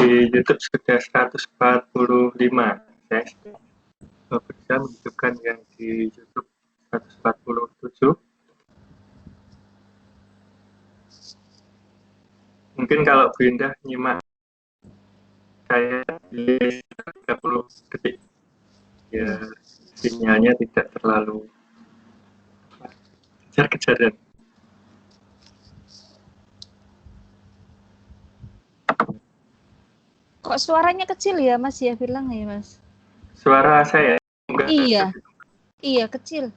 YouTube sudah 145. Saya berusaha menunjukkan yang di YouTube 147. Mungkin kalau Bu Indah nyimak saya di 30 detik, ya sinyalnya tidak terlalu kejar-kejaran. Kok suaranya kecil ya Mas ya, bilang ya Mas? Suara saya? Enggak. Iya. Iya, kecil.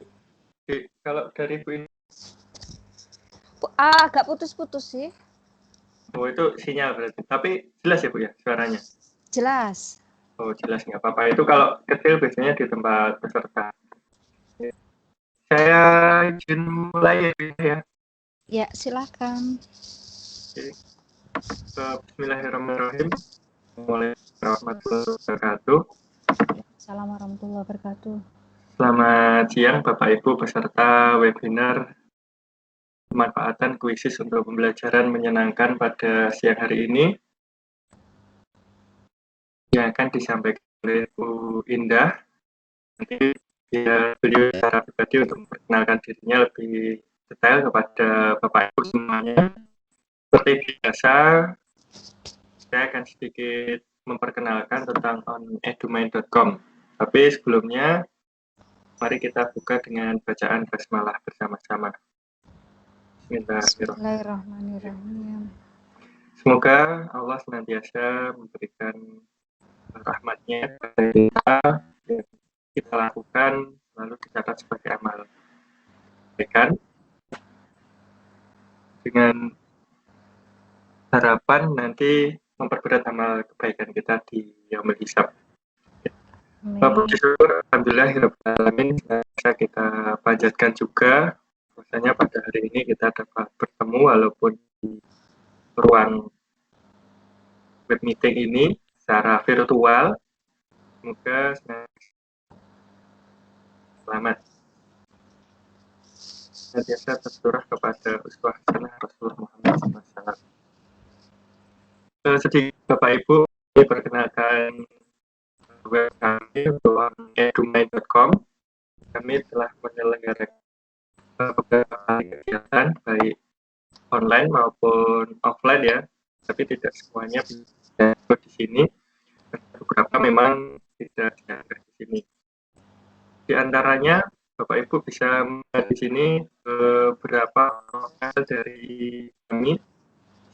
Oke, kalau dari Bu Indah? Agak putus-putus sih. Oh, itu sinyal berarti. Tapi jelas ya Bu ya suaranya? Jelas. Oh, jelas, nggak apa-apa. Itu kalau kecil biasanya di tempat peserta. Saya izin mulai ya. Ya, silakan. Oke. Bismillahirrahmanirrahim. Warahmatullahi wabarakatuh. Assalamualaikum warahmatullahi wabarakatuh. Selamat siang Bapak Ibu peserta webinar pemanfaatan kuisis untuk pembelajaran menyenangkan pada siang hari ini yang akan disampaikan oleh Bu Indah. Nanti beliau secara pribadi untuk memperkenalkan dirinya lebih detail kepada Bapak Ibu semuanya. Seperti biasa, saya akan sedikit memperkenalkan tentang onedumain.com. Tapi sebelumnya, mari kita buka dengan bacaan basmalah bersama-sama. Bismillahirrahmanirrahim. Semoga Allah senantiasa memberikan rahmatnya kepada kita lakukan lalu dicatat sebagai amal kebaikan dengan harapan nanti memperberat amal kebaikan kita di yaumul hisab. Puji syukur alhamdulillahirabbil bisa kita panjatkan juga bahwasanya pada hari ini kita dapat bertemu walaupun di ruang web meeting ini secara virtual. Semoga selamat senantiasa tersurah kepada uswah hasanah Rasulullah Muhammad SAW. Sedikit Bapak Ibu, perkenalkan web kami edumain.com. Kami telah menyelenggarakan beberapa kegiatan baik online maupun offline ya, tapi tidak semuanya bisa di sini. Beberapa memang tidak dianggap di sini. Di antaranya Bapak Ibu bisa melihat di sini beberapa profil dari kami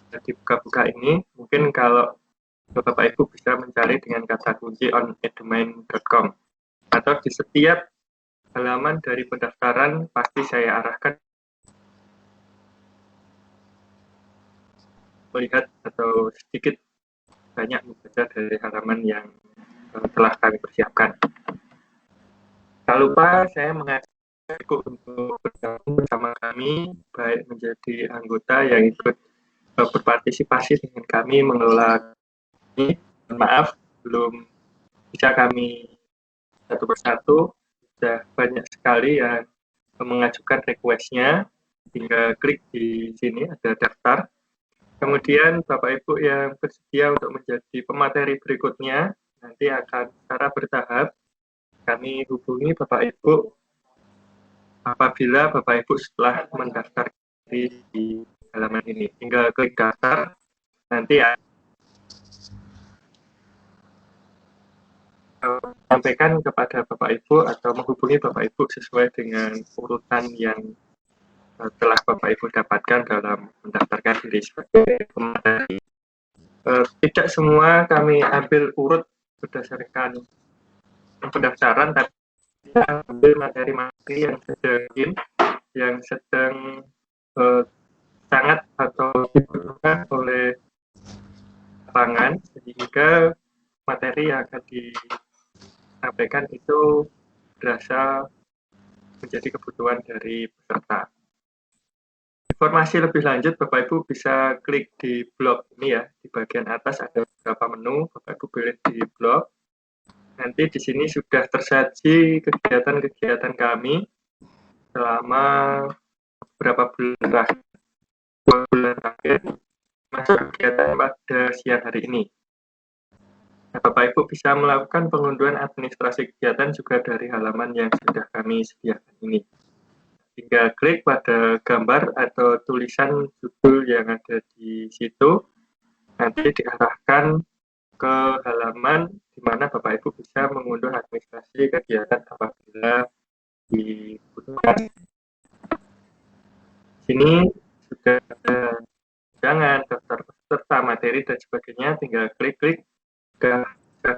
bisa dibuka-buka ini. Mungkin kalau Bapak Ibu bisa mencari dengan kata kunci onedumain.com atau di setiap halaman dari pendaftaran pasti saya arahkan melihat atau sedikit banyak membaca dari halaman yang telah kami persiapkan. Tak lupa saya mengajak untuk bergabung bersama kami, baik menjadi anggota yang ikut berpartisipasi dengan kami mengelola ini. Maaf, belum bisa kami satu persatu, sudah banyak sekali yang mengajukan request-nya, tinggal klik di sini ada daftar. Kemudian Bapak Ibu yang bersedia untuk menjadi pemateri berikutnya, nanti akan secara bertahap kami hubungi Bapak Ibu apabila Bapak Ibu setelah mendaftar di halaman ini. Tinggal klik daftar, nanti sampaikan kepada Bapak Ibu atau menghubungi Bapak Ibu sesuai dengan urutan yang telah Bapak Ibu dapatkan dalam mendaftarkan diri sebagai pemateri. Tidak semua kami ambil urut berdasarkan pendaftaran, tapi kita ambil materi-materi yang sedang sangat atau dibutuhkan oleh lapangan, sehingga materi yang akan disampaikan itu berasal menjadi kebutuhan dari peserta. Informasi lebih lanjut Bapak Ibu bisa klik di blog ini ya, di bagian atas ada beberapa menu, Bapak Ibu pilih di blog. Nanti di sini sudah tersaji kegiatan-kegiatan kami selama beberapa bulan terakhir, masuk kegiatan pada siang hari ini. Nah, Bapak Ibu bisa melakukan pengunduhan administrasi kegiatan juga dari halaman yang sudah kami sediakan ini. Tinggal klik pada gambar atau tulisan judul yang ada di situ, nanti diarahkan ke halaman di mana Bapak Ibu bisa mengunduh administrasi kegiatan apabila dibutuhkan. Di sini sudah ada undangan, daftar peserta, materi, dan sebagainya, tinggal klik-klik ke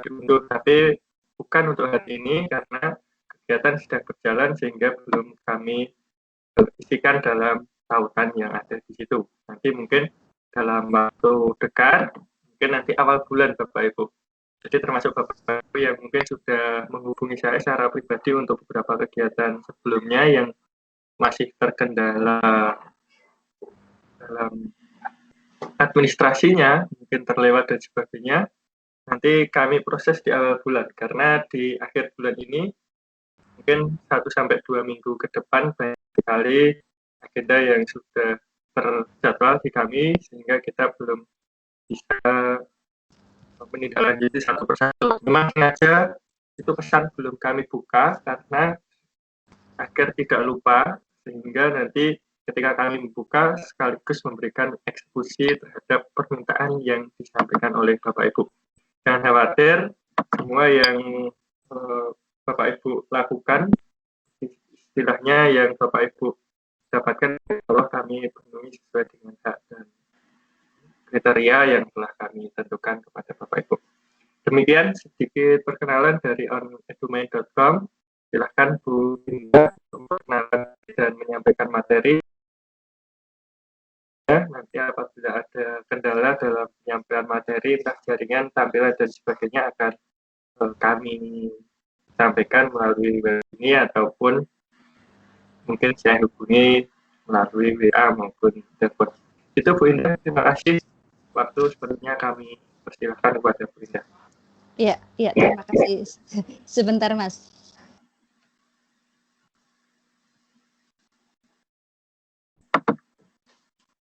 diunduh. Tapi bukan untuk hari ini karena kegiatan sedang berjalan sehingga belum kami isikan dalam tautan yang ada di situ. Nanti mungkin dalam waktu dekat, mungkin nanti awal bulan Bapak Ibu. Jadi termasuk Bapak Ibu yang mungkin sudah menghubungi saya secara pribadi untuk beberapa kegiatan sebelumnya yang masih terkendala dalam administrasinya, mungkin terlewat dan sebagainya, nanti kami proses di awal bulan. Karena di akhir bulan ini, mungkin 1-2 minggu ke depan, banyak sekali agenda yang sudah terjadwal di kami, sehingga kita belum bisa menindaklanjuti satu persatu. Memang sengaja itu pesan belum kami buka, karena agar tidak lupa, sehingga nanti ketika kami membuka sekaligus memberikan eksekusi terhadap permintaan yang disampaikan oleh Bapak Ibu. Jangan khawatir, semua yang Bapak Ibu lakukan, istilahnya yang Bapak Ibu dapatkan, kalau kami penuhi sesuai dengan hak dan kriteria yang telah kami tentukan kepada Bapak Ibu. Demikian sedikit perkenalan dari onedumain.com. Silahkan Bu Indah memperkenalkan dan menyampaikan materi. Ya, nanti apabila ada kendala dalam penyampaian materi, entah jaringan, tampilan, dan sebagainya akan kami sampaikan melalui web ini ataupun mungkin saya hubungi melalui WA maupun telepon. Itu Bu Indah, terima kasih. Waktu sebenarnya kami persilahkan kepada Bu Indah. Iya, terima kasih. Sebentar, Mas.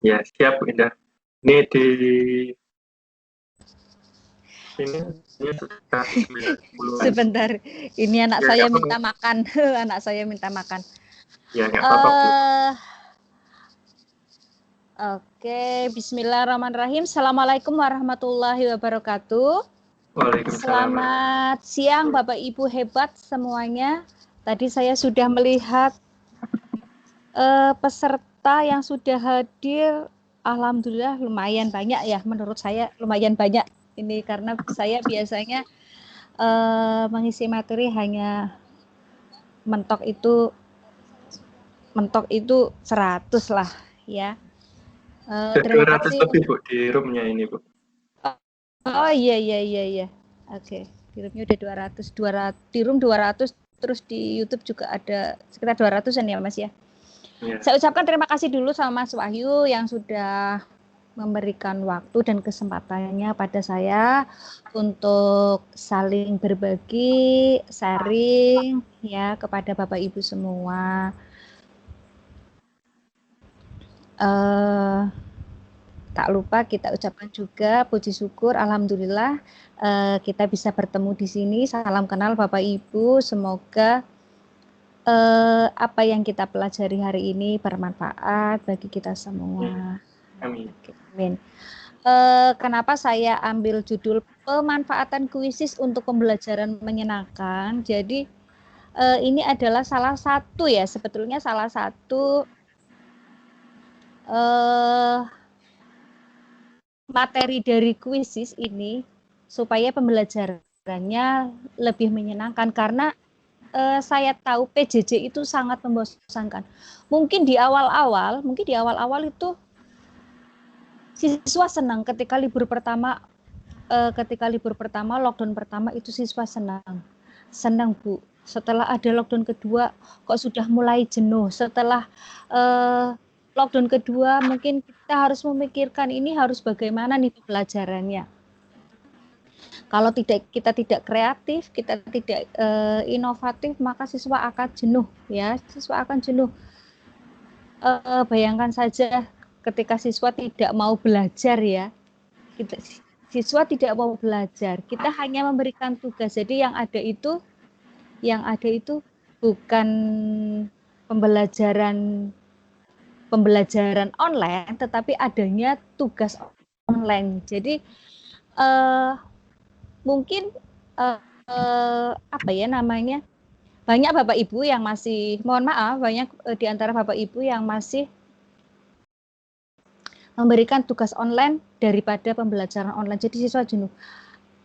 Ya, siap Bu Indah. Ini di sini sudah 90. Sebentar, ini anak Ya, saya apa, minta makan. Anak saya minta makan. Ya, nggak apa-apa Bu. Oke, bismillahirrahmanirrahim. Assalamualaikum warahmatullahi wabarakatuh. Waalaikumsalam. Selamat siang Bapak Ibu hebat semuanya. Tadi saya sudah melihat peserta yang sudah hadir. Alhamdulillah lumayan banyak ya, menurut saya lumayan banyak. Ini karena saya biasanya mengisi materi hanya mentok itu 100 lah ya. Terima 200 kasih. lebih Bu di roomnya ini Bu. Oh iya. Oke, di roomnya udah 200. Di room 200, terus di YouTube juga ada sekitar 200-an ya Mas ya. Ya. Saya ucapkan terima kasih dulu sama Mas Wahyu yang sudah memberikan waktu dan kesempatannya pada saya untuk saling berbagi, sharing ya kepada Bapak Ibu semua. Tak lupa kita ucapkan juga puji syukur, alhamdulillah kita bisa bertemu di sini. Salam kenal Bapak Ibu, semoga apa yang kita pelajari hari ini bermanfaat bagi kita semua. Amin. Amin. Kenapa saya ambil judul pemanfaatan kuisis untuk pembelajaran menyenangkan? Jadi ini adalah salah satu ya, sebetulnya salah satu materi dari kuisis ini supaya pembelajarannya lebih menyenangkan, karena saya tahu PJJ itu sangat membosankan. Mungkin di awal-awal itu siswa senang ketika libur pertama lockdown pertama itu siswa senang Bu. Setelah ada lockdown kedua kok sudah mulai jenuh. Setelah lockdown kedua mungkin kita harus memikirkan ini harus bagaimana nih pembelajarannya. Kalau kita tidak kreatif, kita tidak inovatif, maka siswa akan jenuh ya. Siswa akan jenuh. Bayangkan saja ketika siswa tidak mau belajar ya. siswa tidak mau belajar. Kita hanya memberikan tugas. Jadi yang ada itu bukan pembelajaran online, tetapi adanya tugas online. Jadi mungkin apa ya namanya, banyak Bapak Ibu yang masih, mohon maaf, banyak di antara Bapak Ibu yang masih memberikan tugas online daripada pembelajaran online. Jadi siswa jenuh.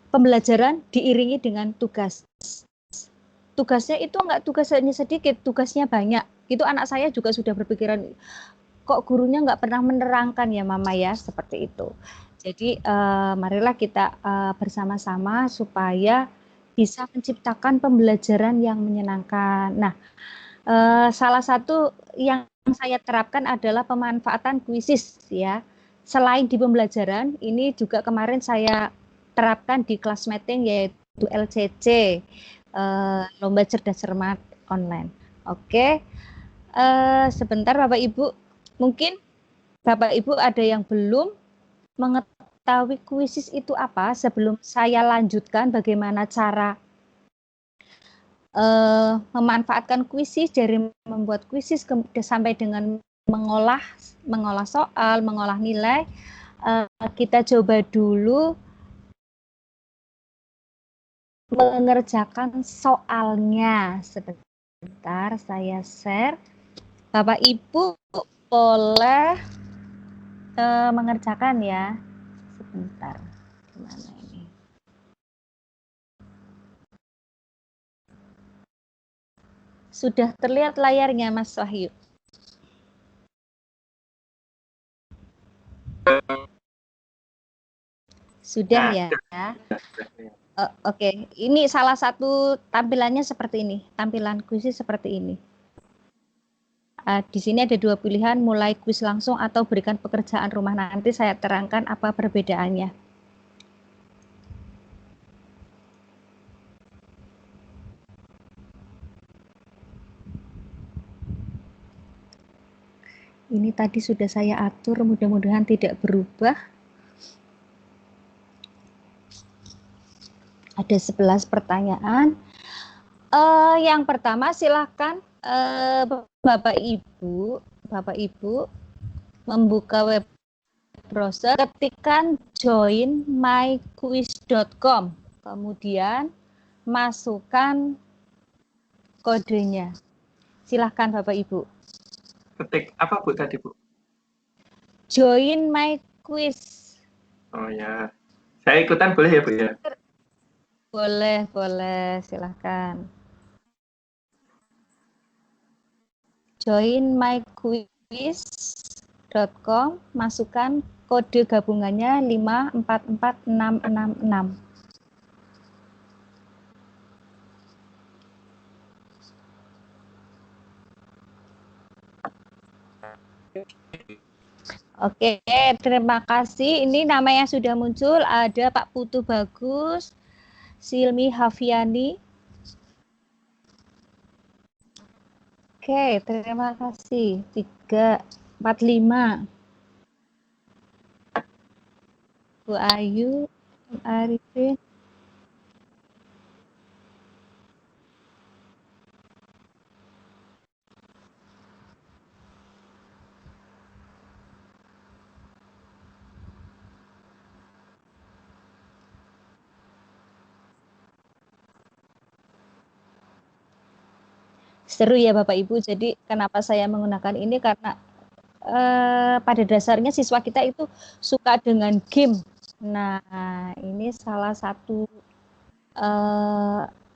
Pembelajaran diiringi dengan tugas. Tugasnya itu enggak tugasnya sedikit, tugasnya banyak. Itu anak saya juga sudah berpikiran, kok gurunya enggak pernah menerangkan ya Mama ya, seperti itu. Jadi marilah kita bersama-sama supaya bisa menciptakan pembelajaran yang menyenangkan. Nah, salah satu yang saya terapkan adalah pemanfaatan kuisis ya. Selain di pembelajaran, ini juga kemarin saya terapkan di kelas meeting yaitu LCC, Lomba Cerdas Cermat Online. Oke, sebentar Bapak Ibu, mungkin Bapak Ibu ada yang belum mengetahui kuisis itu apa. Sebelum saya lanjutkan bagaimana cara memanfaatkan kuisis, dari membuat kuisis sampai dengan mengolah soal, mengolah nilai, kita coba dulu mengerjakan soalnya. Sebentar saya share. Bapak Ibu boleh mengerjakan ya. Sebentar. Gimana ini? Sudah terlihat layarnya Mas Wahyu? Sudah ya. Oke, ini salah satu tampilannya seperti ini. Tampilan kuisis seperti ini. Di sini ada dua pilihan, mulai kuis langsung atau berikan pekerjaan rumah. Nanti saya terangkan apa perbedaannya. Ini tadi sudah saya atur, mudah-mudahan tidak berubah. Ada 11 pertanyaan. Yang pertama silahkan Bapak Ibu membuka web browser, ketikkan joinmyquiz.com, kemudian masukkan kodenya. Silahkan Bapak Ibu. Ketik apa Bu tadi Bu? Join my quiz. Oh ya, saya ikutan boleh ya Bu ya? Boleh, silahkan. Join my quiz.com, masukkan kode gabungannya 544666. Oke, terima kasih. Ini nama yang sudah muncul ada Pak Putu Bagus, Silmi Hafiani. Oke, terima kasih. 345. Bu Ayu, Arifin. Seru ya Bapak Ibu. Jadi kenapa saya menggunakan ini, karena pada dasarnya siswa kita itu suka dengan game. Nah, ini salah satu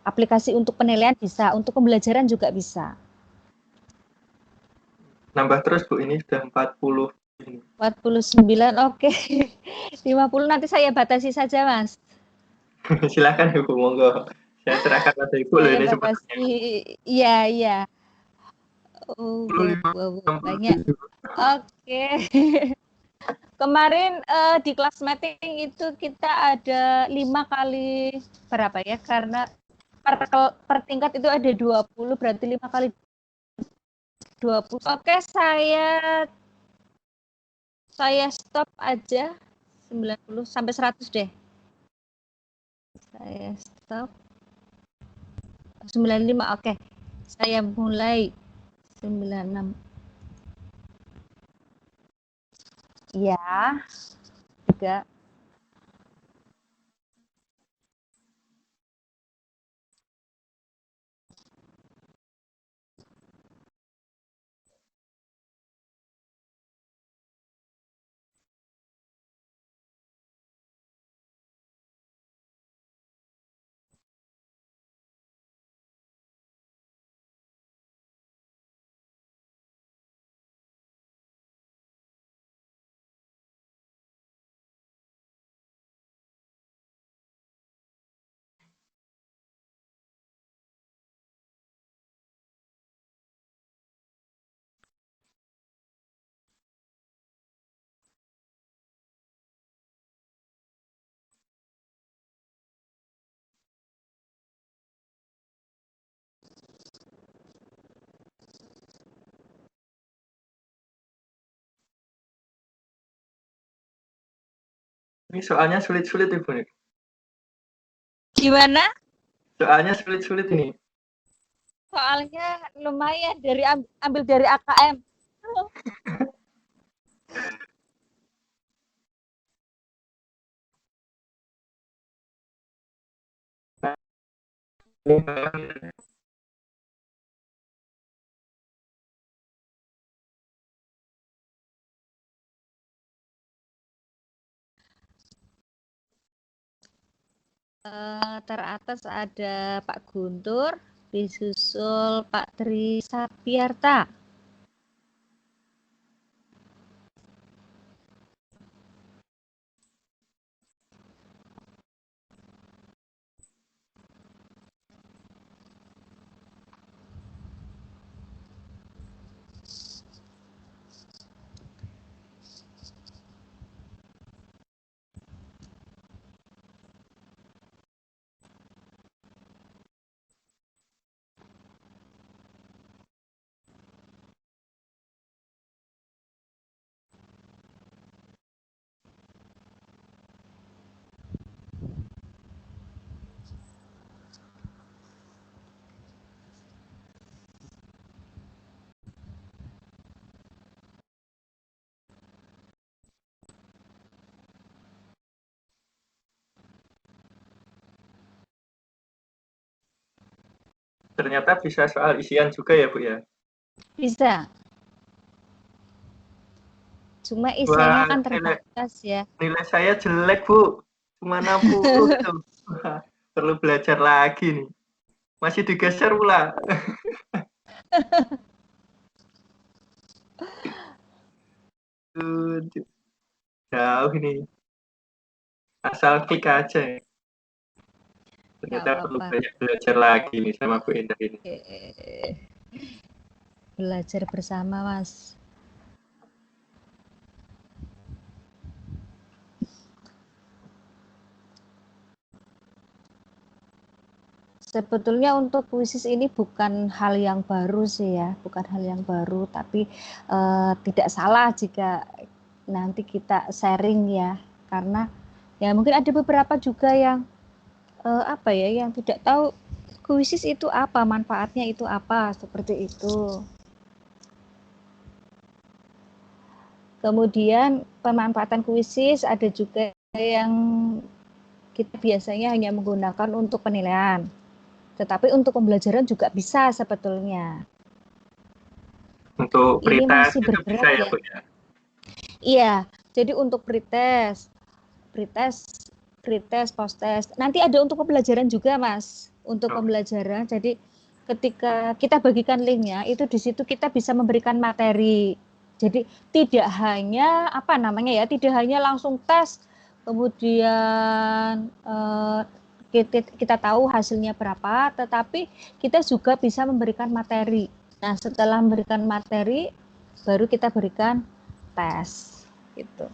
aplikasi untuk penilaian bisa, untuk pembelajaran juga bisa. Nambah terus Bu, ini sudah 40. 49, oke. 50 nanti saya batasi saja Mas. Silakan Ibu, monggo. Saya serahkan pada Ibu loh ini sepertinya. Iya. Oh, banyak. Oke. Kemarin di kelas meeting itu kita ada 5 kali berapa ya? Karena per tingkat itu ada 20, berarti 5 kali 20. Oke, saya stop aja 90 sampai 100 deh. Saya stop. 95, oke. Saya mulai 96. Ya, 3. Ini soalnya sulit-sulit Ibu nih. Gimana? Soalnya sulit-sulit ini. Soalnya lumayan dari ambil dari AKM. Teratas ada Pak Guntur, disusul Pak Tri Sapiarta. Ternyata bisa soal isian juga ya Bu ya? Bisa. Cuma isiannya Wah, kan terbatas ya. nilai saya jelek Bu, cuma 60 tuh. Wah, perlu belajar lagi nih. Masih digeser pula. Jauh ini. Asal klik aja ya. Nggak Ternyata perlu apa-apa. banyak belajar lagi nih sama Bu Indah ini. Belajar bersama, Mas. Sebetulnya untuk kuisis ini bukan hal yang baru sih ya, bukan hal yang baru, tapi tidak salah jika nanti kita sharing ya, karena ya mungkin ada beberapa juga yang apa ya, yang tidak tahu kuisis itu apa, manfaatnya itu apa, seperti itu. Kemudian pemanfaatan kuisis ada juga yang kita biasanya hanya menggunakan untuk penilaian. Tetapi untuk pembelajaran juga bisa sebetulnya. Untuk Ini pretest masih itu bisa bergerak ya ya. Bu ya? Iya, jadi untuk pretest, post-test. Nanti ada untuk pembelajaran juga, Mas. Untuk pembelajaran. Jadi ketika kita bagikan linknya, itu di situ kita bisa memberikan materi. Jadi tidak hanya apa namanya ya, tidak hanya langsung tes, kemudian kita tahu hasilnya berapa, tetapi kita juga bisa memberikan materi. Nah, setelah memberikan materi, baru kita berikan tes, gitu.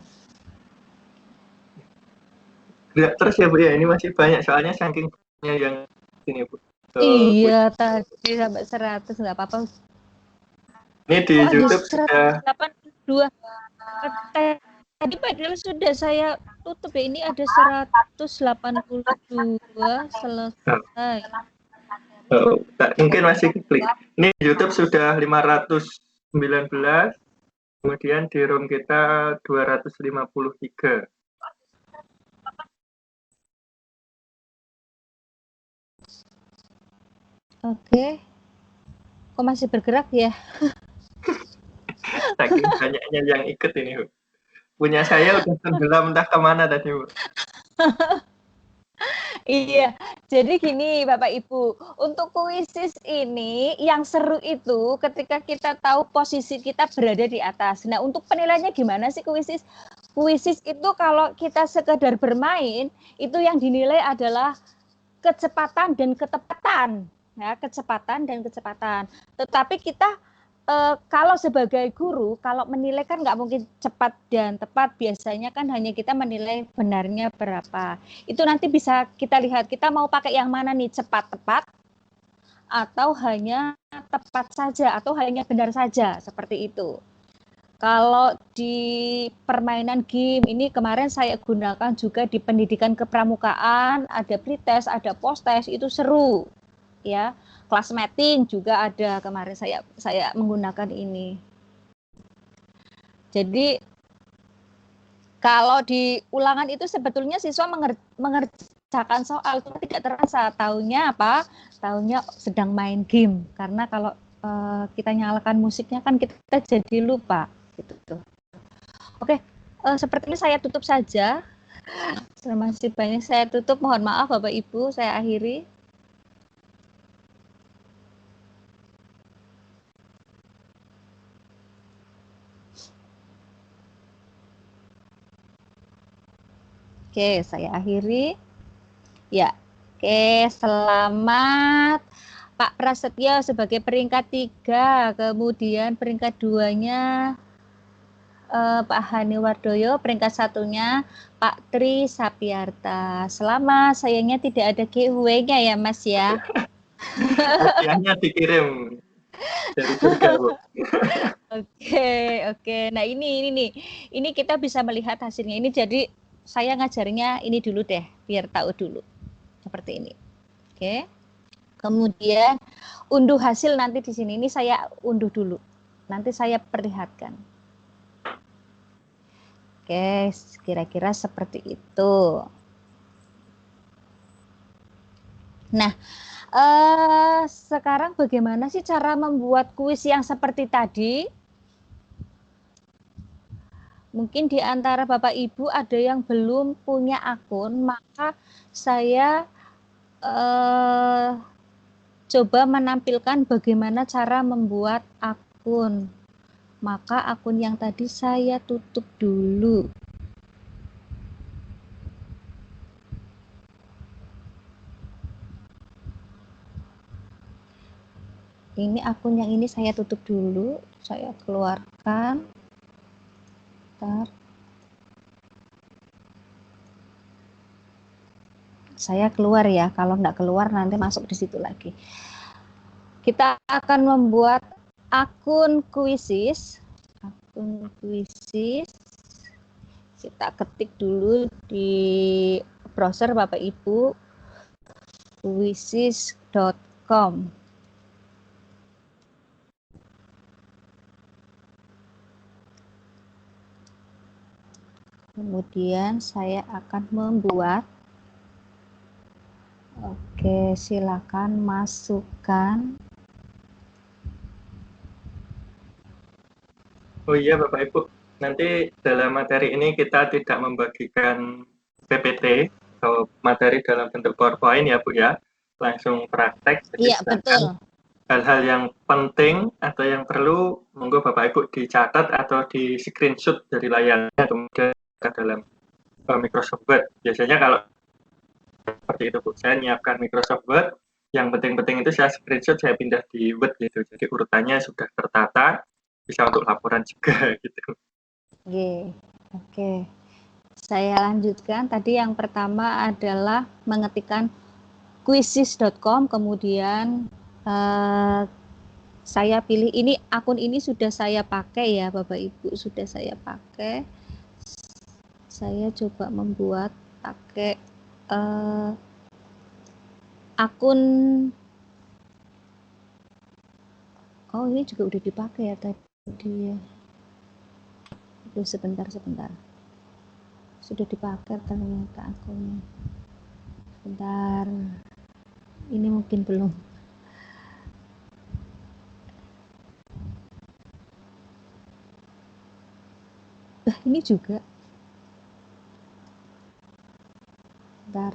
Gerak terus ya Bu ya, ini masih banyak soalnya saking yang ini Bu. Iya, tadi sampai 100 nggak apa-apa. Ini di YouTube sudah 182. tadi padahal sudah saya tutup ya. Ini ada 182 selesai. Oh, mungkin masih klik. Ini YouTube sudah 519, kemudian di room kita 253. Oke. Kok masih bergerak ya? Saking banyaknya yang ikut ini, Bu. Punya saya udah tenggelam entah kemana tadi, Bu. Iya, jadi gini Bapak Ibu, untuk kuisis ini yang seru itu ketika kita tahu posisi kita berada di atas. Nah, untuk penilaiannya gimana sih kuisis? Kuisis itu kalau kita sekedar bermain, itu yang dinilai adalah kecepatan dan ketepatan. Ya, kecepatan dan kecepatan. Tetapi kita kalau sebagai guru, kalau menilai kan nggak mungkin cepat dan tepat, biasanya kan hanya kita menilai benarnya berapa. Itu nanti bisa kita lihat, kita mau pakai yang mana nih, cepat tepat, atau hanya tepat saja, atau hanya benar saja, seperti itu. Kalau di permainan game ini kemarin saya gunakan juga di pendidikan kepramukaan, ada pretest, ada posttest, itu seru. Ya, kelas mating juga ada kemarin saya menggunakan ini. Jadi kalau di ulangan itu sebetulnya siswa mengerjakan soal itu tidak terasa, taunya apa? Taunya sedang main game, karena kalau kita nyalakan musiknya kan kita jadi lupa gitu tuh. Oke, seperti ini saya tutup saja. Masih banyak saya tutup, mohon maaf Bapak Ibu, saya akhiri. Oke, saya akhiri. Ya, oke, selamat Pak Prasetyo sebagai peringkat 3, kemudian peringkat 2-nya Pak Hani Wardoyo, peringkat 1-nya Pak Tri Sapiarta. Selamat, sayangnya tidak ada giveaway-nya ya Mas ya. Hadiahnya dikirim dari surga, Bu. Oke. Nah ini nih, ini kita bisa melihat hasilnya. Ini jadi saya ngajarnya ini dulu deh, biar tahu dulu. Seperti ini. Oke. Kemudian unduh hasil nanti di sini. Ini saya unduh dulu. Nanti saya perlihatkan. Oke, kira-kira seperti itu. Nah, sekarang bagaimana sih cara membuat kuis yang seperti tadi? Mungkin di antara Bapak Ibu ada yang belum punya akun, maka saya coba menampilkan bagaimana cara membuat akun. Maka akun yang tadi saya tutup dulu. Ini akun yang ini saya tutup dulu, saya keluarkan. Bentar. Saya keluar ya, kalau nggak keluar nanti masuk di situ lagi. Kita akan membuat akun kuisis. Akun kuisis. Kita ketik dulu di browser Bapak Ibu, kuisis.com. Kemudian saya akan membuat. Oke, silakan masukkan. Oh iya Bapak Ibu, nanti dalam materi ini kita tidak membagikan PPT atau materi dalam bentuk PowerPoint ya Bu ya, langsung praktek. Iya, betul. Hal-hal yang penting atau yang perlu monggo Bapak Ibu dicatat atau di screenshot dari layarnya kemudian ke dalam Microsoft Word. Biasanya kalau seperti itu Bu, saya menyiapkan Microsoft Word, yang penting-penting itu saya screenshot, saya pindah di Word gitu, jadi urutannya sudah tertata, bisa untuk laporan juga gitu. Oke. Saya lanjutkan. Tadi yang pertama adalah mengetikkan kuisis.com, kemudian saya pilih ini, akun ini sudah saya pakai ya Bapak Ibu, sudah saya pakai. Saya coba membuat pakai akun. Oh, ini juga udah dipakai ya tadi ya. Aduh, sebentar. Sudah dipakai ternyata akunnya. Sebentar. Ini mungkin belum. Ini juga. Bentar.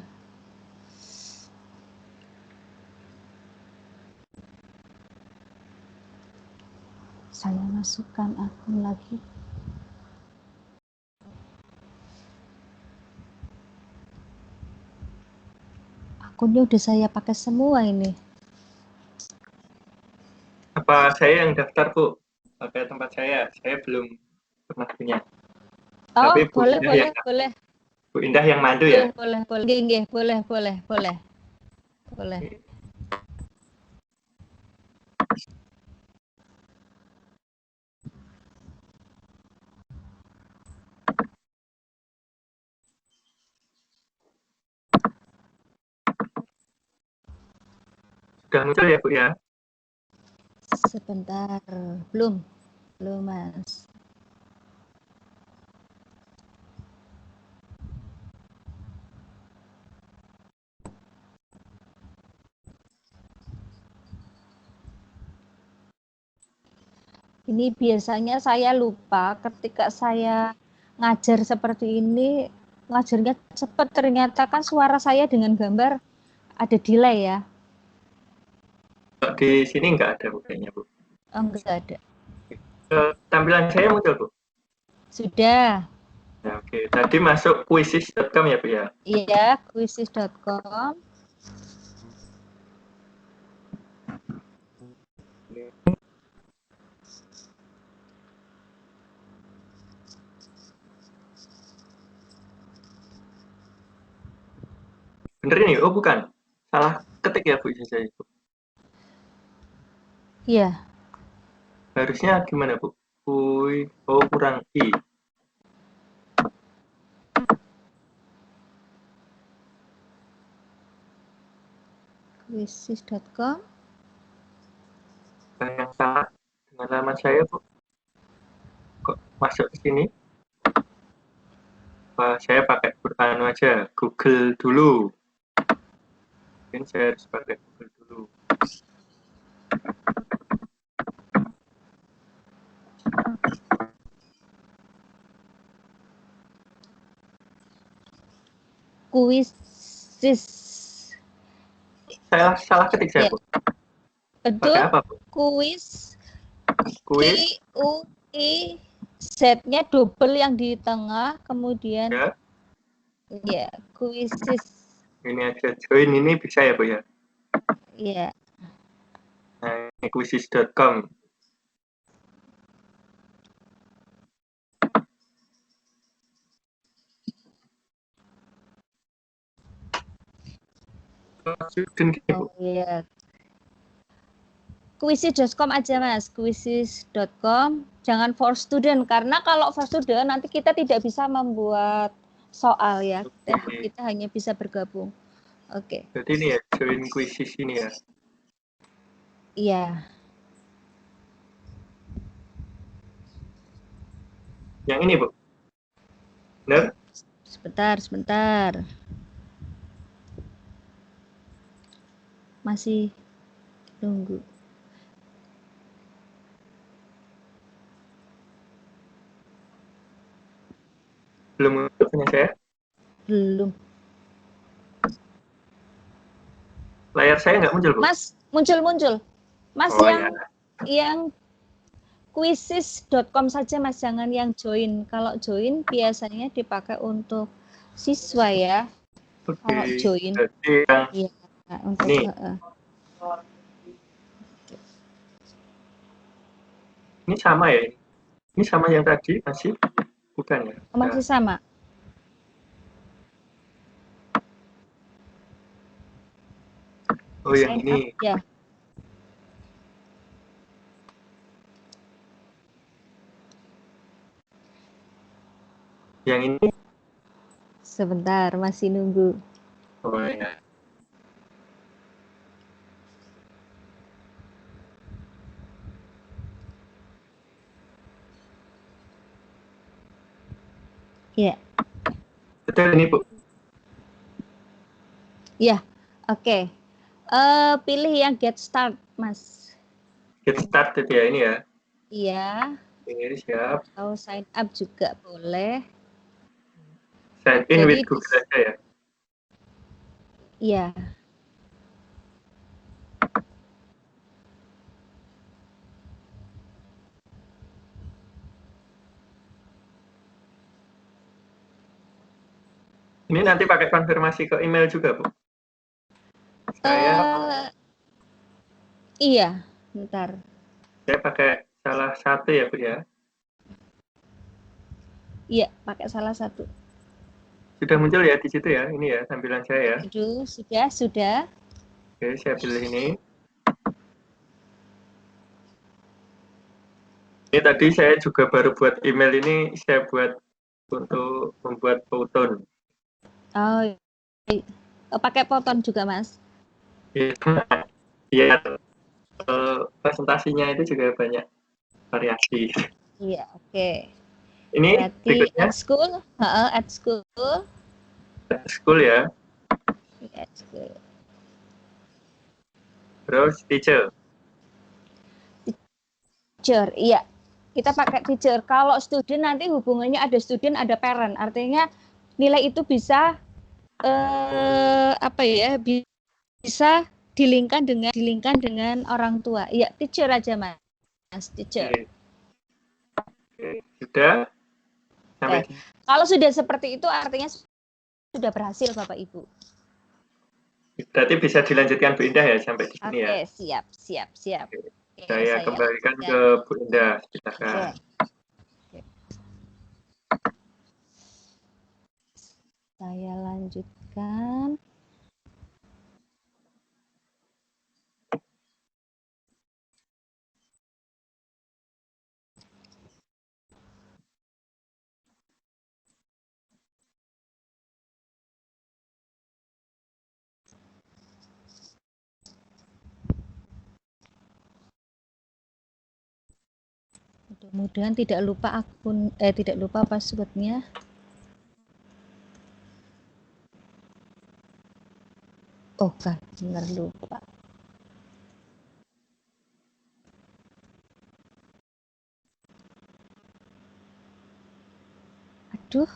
Saya masukkan akun lagi. Akunnya udah saya pakai semua ini. Apa saya yang daftar, Bu? Pakai tempat saya belum pernah punya. Oh, Tapi Bu boleh. Bu Indah yang mandu ya? Boleh. Nggih, boleh. Sudah muncul ya, Bu ya? Sebentar. Belum, Mas. Ini biasanya saya lupa ketika saya ngajar seperti ini, ngajarnya cepat, ternyata kan suara saya dengan gambar ada delay ya. Di sini nggak ada, Bu, kayaknya, Bu. Oh, enggak ada. Tampilan saya muncul, Bu? Sudah. Ya, oke. Tadi masuk quizzes.com ya, Bu ya? Iya, quizzes.com. Bener ini? Oh, bukan. Salah ketik ya, Bu, saya itu. Iya. Harusnya gimana, Bu? Oh, kurang I. Quizzes.com. Yang salah dengan alamat saya, Bu. Kok masuk ke sini? Saya pakai aja, Google dulu. Mungkin saya harus pakai Google dulu. Quizzes. Salah ketik saya, Bu. Betul. Pakai apa, Bu? Quiz. Quiz. QUI. Z-nya double yang di tengah, kemudian ya, quizzes. Ini aja join ini bisa ya, Bu ya? Iya. Nah, ini quizzes.com. Oh iya. Quizzes.com aja Mas, quizzes.com. Jangan for student, karena kalau for student nanti kita tidak bisa membuat soal ya. Kita hanya bisa bergabung. Oke. Jadi ini ya, join quizzes ini ya. Iya. Yang ini, Bu. Benar? Sebentar. Masih nunggu. Belum punya saya? Belum. Layar saya nggak muncul, Bu? Mas, muncul. Mas, yang quizzes.com saja Mas, jangan yang join. Kalau join biasanya dipakai untuk siswa ya. Kalau join. Iya, untuk ini. Ini sama ya? Ini sama yang tadi masih? Bukan ya? Masih sama. Oh, yang ini. Ya. Yang ini Sebentar, masih nunggu. Oh ya. Ya. Betul ini, Bu. Ya, oke. Pilih yang get start, Mas. Get start itu ya, ini ya. Iya. Ini siap. Atau sign up juga boleh. Sign in Jadi, with Google aja ya. Iya. Ini nanti pakai konfirmasi ke email juga, Bu. Iya, bentar. Saya pakai salah satu ya, Bu ya. Iya, pakai salah satu. Sudah muncul ya di situ ya, ini ya tampilan saya ya. Aduh, sudah. Oke, saya pilih ini. Ini tadi saya juga baru buat email ini, saya buat untuk membuat foto. Oh, pakai Python juga, Mas? Iya, presentasinya itu juga banyak variasi. Iya, oke. Ini Berarti berikutnya at school, at school. school ya, At school. terus teacher. Teacher, iya. Kita pakai teacher. Kalau student nanti hubungannya ada student, ada parent. Artinya nilai itu bisa bisa dilingkan dengan orang tua. Iya, teacher aja, Mas. Teacher. Oke. Sudah sampai. Oke. Kalau sudah seperti itu artinya sudah berhasil, Bapak Ibu. Berarti bisa dilanjutkan Bu Indah ya sampai di sini ya. Oke, siap. Oke. Saya kembalikan ke Bu Indah, silakan. Saya lanjutkan. Mudah-mudahan tidak lupa passwordnya. Oh kan, benar lupa. Aduh,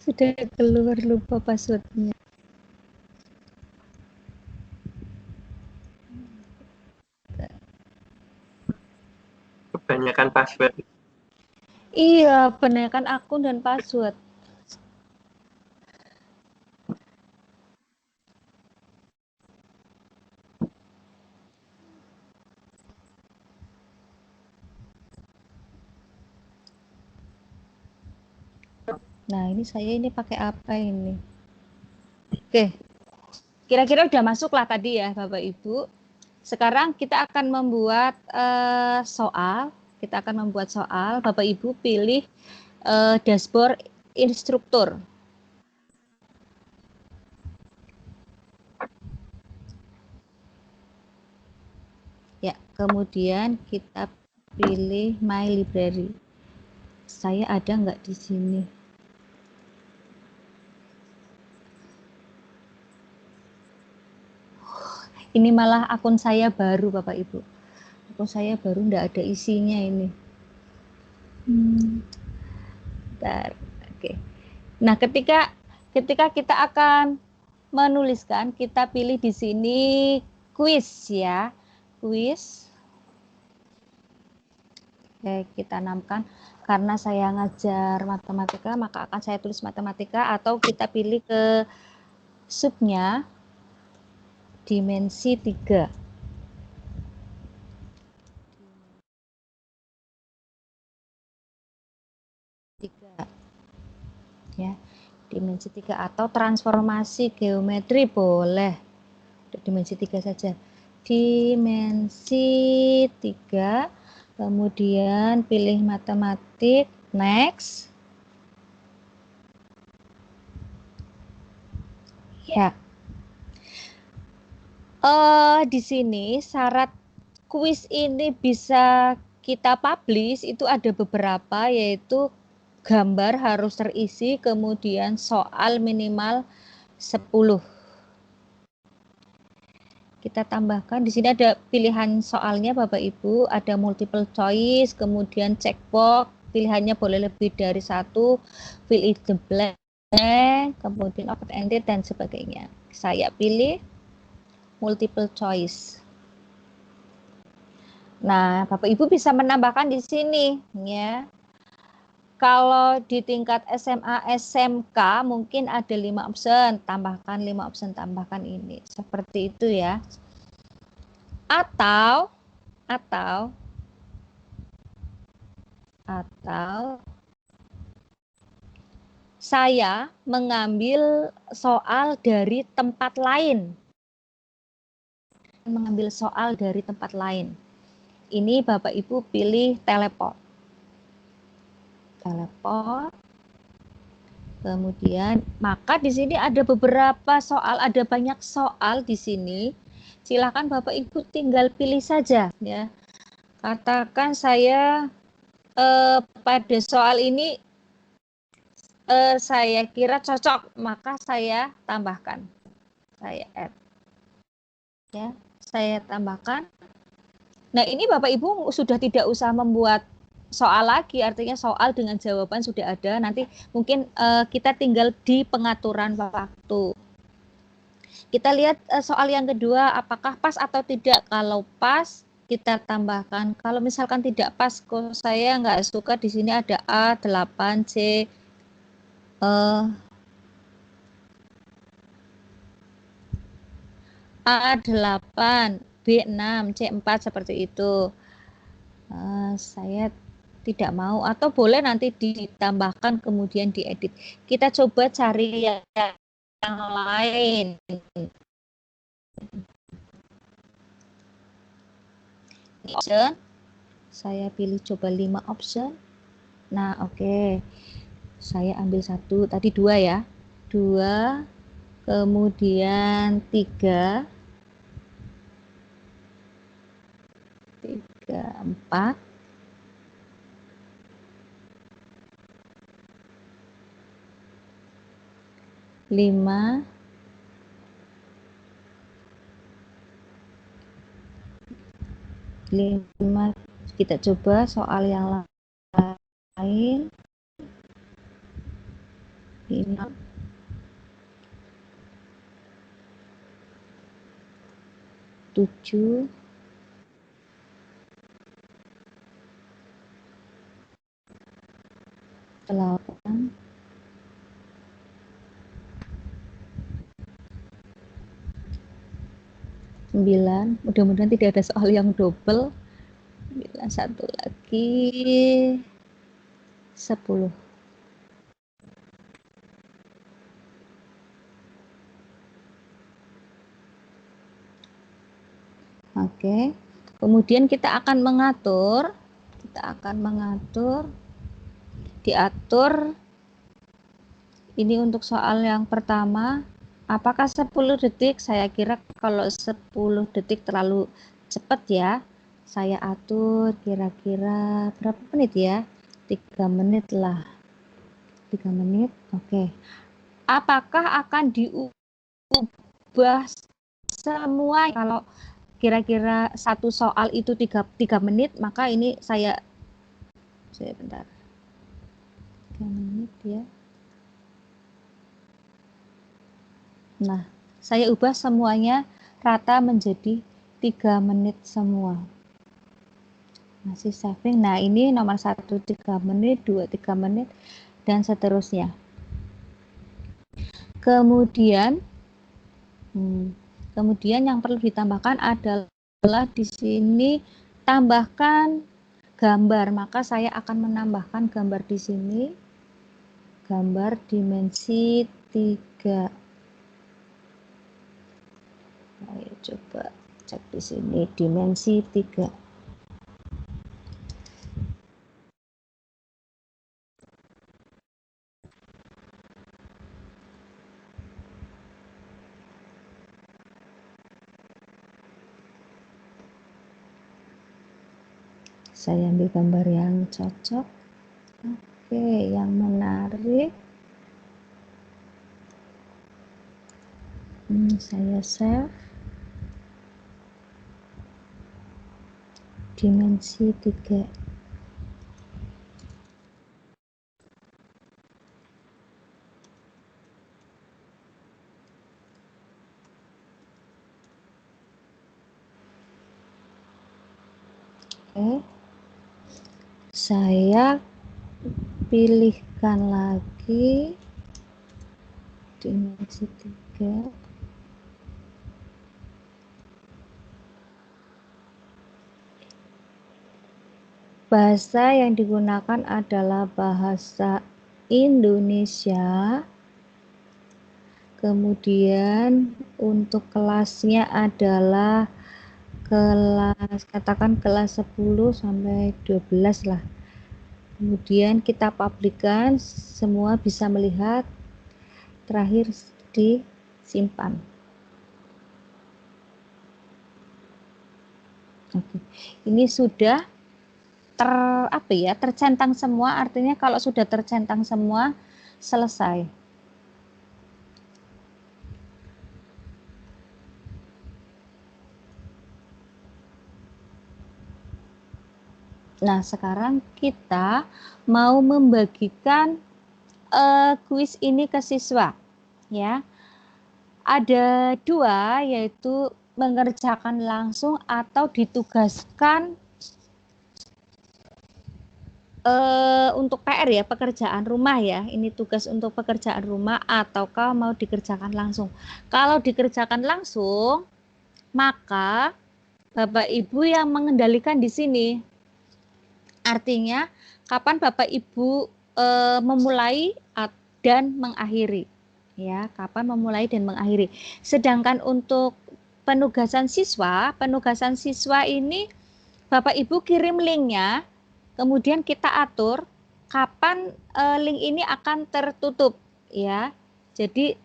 sudah keluar lupa passwordnya. Kebanyakan password. Iya, kebanyakan akun dan password. Nah, ini pakai apa ini? Oke. Kira-kira udah masuk lah tadi ya, Bapak Ibu. Sekarang kita akan membuat soal. Kita akan membuat soal. Bapak Ibu pilih dashboard instruktur. Ya, kemudian kita pilih My Library. Saya ada nggak di sini? Ini malah akun saya baru, Bapak Ibu. Akun saya baru nggak ada isinya ini. Bentar. Oke. Nah, ketika kita akan menuliskan, kita pilih di sini quiz ya. Quiz. Oke, kita namkan karena saya ngajar matematika, maka akan saya tulis matematika atau kita pilih ke subnya dimensi 3. Ya, dimensi 3 atau transformasi geometri boleh. Dimensi 3 saja. Dimensi 3, kemudian pilih matematik, next. Ya. Di sini syarat kuis ini bisa kita publish itu ada beberapa, yaitu gambar harus terisi, kemudian soal minimal 10. Kita tambahkan di sini ada pilihan soalnya Bapak Ibu, ada multiple choice, kemudian checkbox, pilihannya boleh lebih dari 1, fill in the blank, kemudian open ended dan sebagainya. Saya pilih multiple choice. Nah, Bapak Ibu bisa menambahkan di sini ya. Kalau di tingkat SMA, SMK mungkin ada 5 option, tambahkan 5 option, tambahkan ini. Seperti itu ya. Atau saya mengambil soal dari tempat lain. Mengambil soal dari tempat lain. Ini Bapak Ibu pilih teleport. Teleport. Kemudian, maka di sini ada beberapa soal, ada banyak soal di sini. Silakan Bapak Ibu tinggal pilih saja ya. Katakan saya pada soal ini saya kira cocok, maka saya tambahkan. Saya add. Ya, saya tambahkan. Nah, ini Bapak Ibu sudah tidak usah membuat soal lagi, artinya soal dengan jawaban sudah ada. Nanti mungkin kita tinggal di pengaturan waktu. Kita lihat soal yang kedua, apakah pas atau tidak. Kalau pas, kita tambahkan. Kalau misalkan tidak pas, kok saya nggak suka di sini ada A, 8, C, A8, B6, C4 seperti itu. Saya tidak mau, atau boleh nanti ditambahkan kemudian diedit. Kita coba cari yang lain. Option, saya pilih coba 5 option. Nah, oke. Saya ambil 1, tadi 2 ya. 2, kemudian 3, 4, 5, 5. Kita coba soal yang lain. 5, 7, 8, 9. Mudah-mudahan tidak ada soal yang double. 9, satu lagi, 10. Oke. Kemudian kita akan mengatur, diatur ini untuk soal yang pertama. Apakah 10 detik? Saya kira kalau 10 detik terlalu cepat ya. Saya atur kira-kira berapa menit ya? 3 menit lah. 3 menit. Oke. Apakah akan diubah semua? Kalau kira-kira satu soal itu 3 menit, maka ini saya bentar. 3 menit ya. Nah, saya ubah semuanya rata menjadi 3 menit semua. Masih saving. Nah, ini nomor 1 3 menit, 2 3 menit, dan seterusnya. Kemudian yang perlu ditambahkan adalah di sini tambahkan gambar. Maka saya akan menambahkan gambar di sini. Gambar dimensi 3. Ayo coba cek di sini dimensi 3. Saya ambil gambar yang cocok. Oke, yang menarik. Saya save. Dimensi 3. Oke. Saya pilihkan lagi dimensi 3. Bahasa yang digunakan adalah bahasa Indonesia. Kemudian untuk kelasnya adalah katakan kelas 10 sampai 12 lah. Kemudian kita publikkan, semua bisa melihat, terakhir disimpan. Oke. Ini sudah tercentang semua, artinya kalau sudah tercentang semua, selesai. Nah, sekarang kita mau membagikan kuis ini ke siswa, ya. Ada 2, yaitu mengerjakan langsung atau ditugaskan untuk PR ya, pekerjaan rumah ya. Ini tugas untuk pekerjaan rumah ataukah mau dikerjakan langsung. Kalau dikerjakan langsung, maka Bapak Ibu yang mengendalikan di sini. Artinya kapan Bapak Ibu memulai dan mengakhiri, ya, kapan memulai dan mengakhiri. Sedangkan untuk penugasan siswa ini Bapak Ibu kirim linknya, kemudian kita atur kapan link ini akan tertutup, ya. Jadi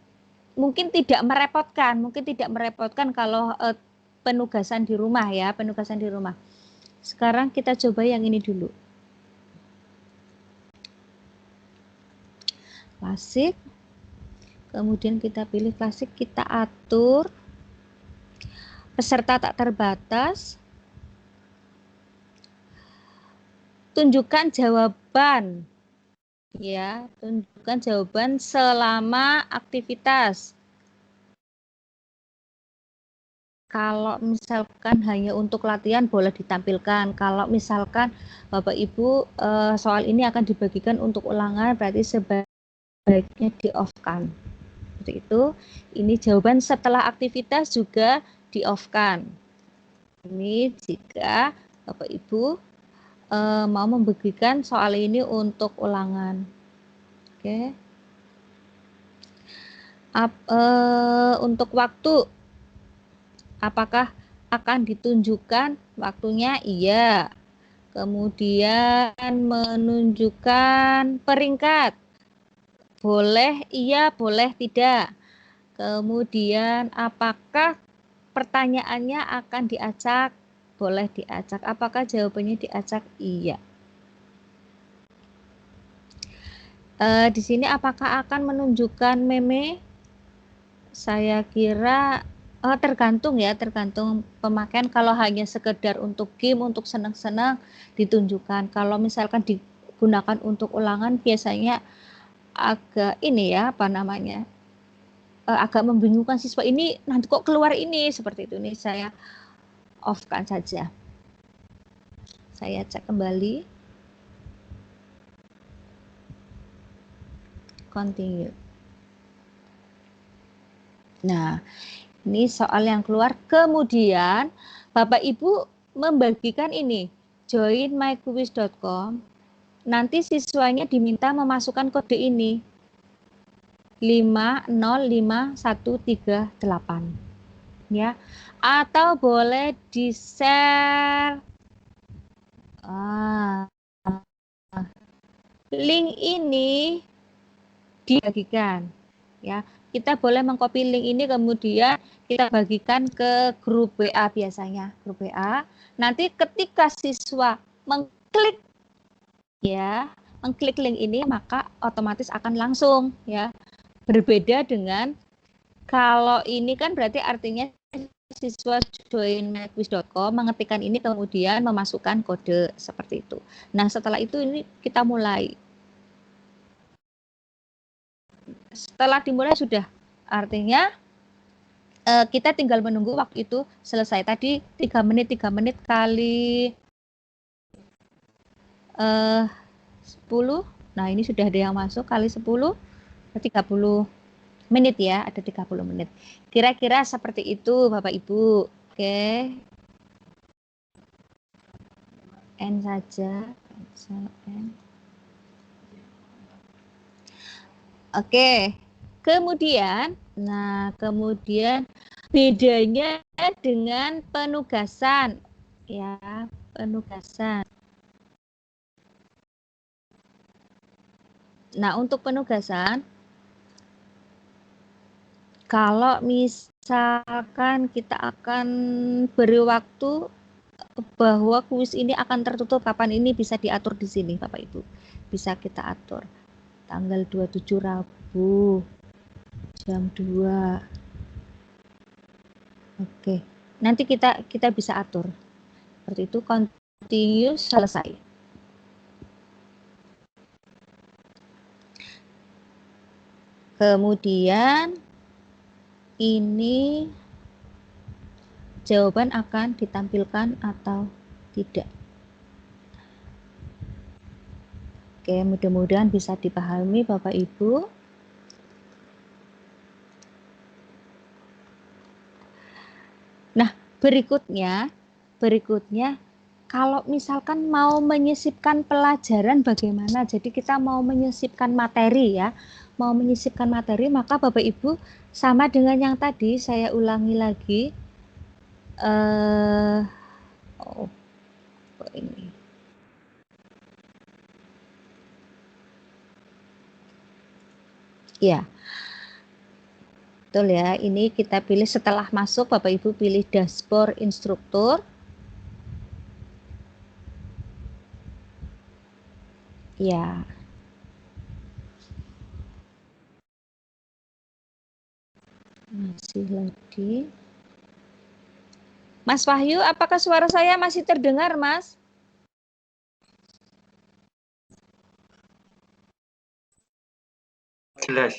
mungkin tidak merepotkan kalau penugasan di rumah ya, penugasan di rumah. Sekarang kita coba yang ini dulu. Klasik. Kemudian kita pilih klasik, kita atur peserta tak terbatas. Tunjukkan jawaban. Ya, tunjukkan jawaban selama aktivitas. Kalau misalkan hanya untuk latihan boleh ditampilkan. Kalau misalkan Bapak Ibu soal ini akan dibagikan untuk ulangan, berarti sebaiknya di-off-kan. Seperti itu. Ini jawaban setelah aktivitas juga di-off-kan. Ini jika Bapak Ibu mau membagikan soal ini untuk ulangan. Oke. Untuk waktu, apakah akan ditunjukkan waktunya? Iya. Kemudian menunjukkan peringkat. Boleh iya, boleh tidak. Kemudian apakah pertanyaannya akan diacak? Boleh diacak. Apakah jawabannya diacak? Iya. Di sini apakah akan menunjukkan meme? Saya kira tergantung ya, tergantung pemakaian. Kalau hanya sekedar untuk game, untuk senang-senang ditunjukkan. Kalau misalkan digunakan untuk ulangan, biasanya agak ini ya, apa namanya, agak membingungkan siswa. Ini nanti kok keluar ini, seperti itu. Ini saya off-kan saja. Saya cek kembali. Continue. Nah, ini soal yang keluar. Kemudian Bapak Ibu membagikan ini, join myquiz.com. Nanti siswanya diminta memasukkan kode ini, 505138. Ya, atau boleh di-share link ini dibagikan, ya. Kita boleh mengcopy link ini kemudian kita bagikan ke grup WA biasanya, grup WA. Nanti ketika siswa mengklik ya, mengklik link ini maka otomatis akan langsung ya. Berbeda dengan kalau ini kan berarti artinya siswa join myquiz.com mengetikkan ini kemudian memasukkan kode seperti itu. Nah, setelah itu ini kita mulai. Setelah dimulai sudah, artinya kita tinggal menunggu waktu itu selesai. Tadi 3 menit kali 10. Nah, ini sudah ada yang masuk kali 10, 30 menit ya, ada 30 menit. Kira-kira seperti itu Bapak Ibu. Oke. N saja. N. Oke. Kemudian bedanya dengan penugasan ya, penugasan. Nah, untuk penugasan kalau misalkan kita akan beri waktu bahwa kuis ini akan tertutup kapan, ini bisa diatur di sini Bapak Ibu. Bisa kita atur. Tanggal 27 Rabu jam 2. Oke. Nanti kita bisa atur. Seperti itu, continue, selesai. Kemudian ini jawaban akan ditampilkan atau tidak. Oke, mudah-mudahan bisa dipahami Bapak Ibu. Nah, berikutnya kalau misalkan mau menyisipkan pelajaran bagaimana? Jadi kita mau menyisipkan materi ya. Mau menyisipkan materi, maka Bapak Ibu sama dengan yang tadi, saya ulangi lagi. Ini. Ya. Betul ya, ini kita pilih setelah masuk, Bapak Ibu pilih dashboard instruktur. Ya. Masih lagi. Mas Wahyu, apakah suara saya masih terdengar, Mas? Jelas.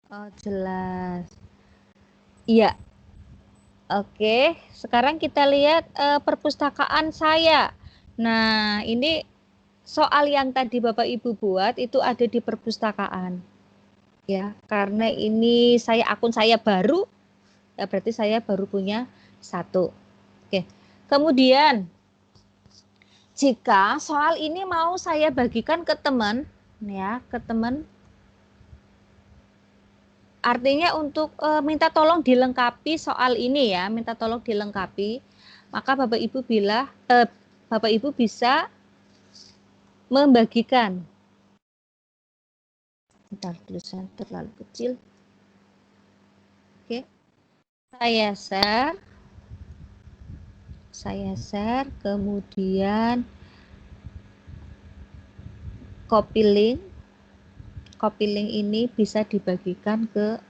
Oh, jelas. Iya. Oke, sekarang kita lihat perpustakaan saya. Nah, ini soal yang tadi Bapak Ibu buat itu ada di perpustakaan. Ya, karena ini akun saya baru, ya berarti saya baru punya 1. Oke. Kemudian jika soal ini mau saya bagikan ke teman, ya, ke teman, artinya untuk minta tolong dilengkapi soal ini ya, minta tolong dilengkapi, maka Bapak Ibu bisa membagikan. Bentar, tulisan terlalu kecil. Oke. Saya share, kemudian copy link. Copy link ini bisa dibagikan ke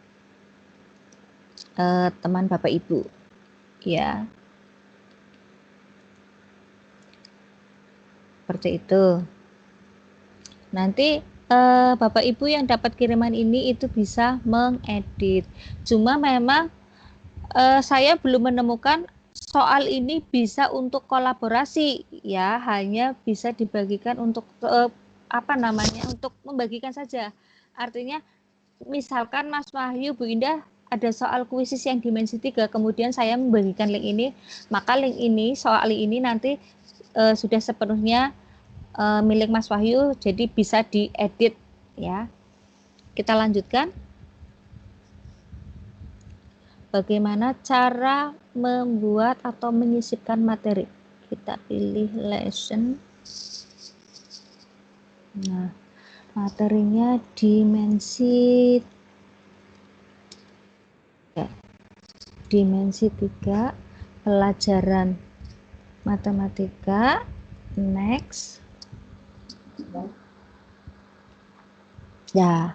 teman Bapak Ibu, ya. Seperti itu. Nanti Bapak Ibu yang dapat kiriman ini itu bisa mengedit. Cuma memang saya belum menemukan soal ini bisa untuk kolaborasi, ya. Hanya bisa dibagikan untuk untuk membagikan saja. Artinya misalkan Mas Wahyu, Bu Indah ada soal kuisis yang dimensi 3, kemudian saya membagikan link ini, maka link ini, soal ini nanti sudah sepenuhnya milik Mas Wahyu, jadi bisa diedit ya. Kita lanjutkan. Bagaimana cara membuat atau menyisipkan materi? Kita pilih lesson. Nah, materinya dimensi 3, pelajaran matematika Next. Ya,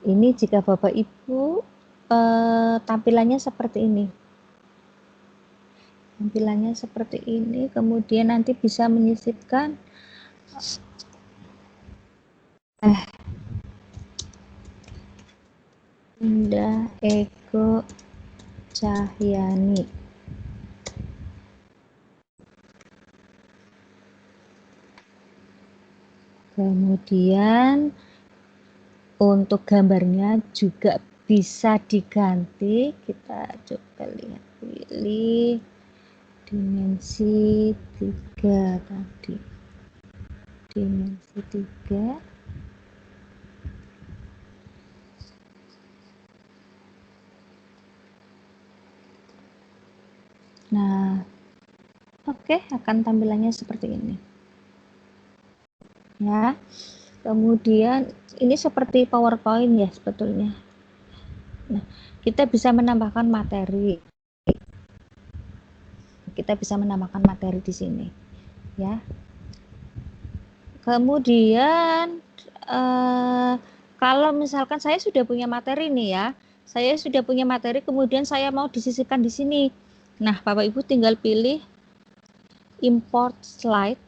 ini jika Bapak Ibu tampilannya seperti ini. Tampilannya seperti ini, kemudian nanti bisa menyisipkan Indah Eko Cahyani. Kemudian untuk gambarnya juga bisa diganti. Kita coba lihat, pilih dimensi 3 tadi. Dimensi 3. Nah, oke, akan tampilannya seperti ini. Ya. Kemudian ini seperti PowerPoint ya sebetulnya. Nah, kita bisa menambahkan materi. Kita bisa menambahkan materi di sini, ya. Kemudian kalau misalkan saya sudah punya materi nih ya, saya sudah punya materi, kemudian saya mau disisipkan di sini. Nah, Bapak Ibu tinggal pilih import slide.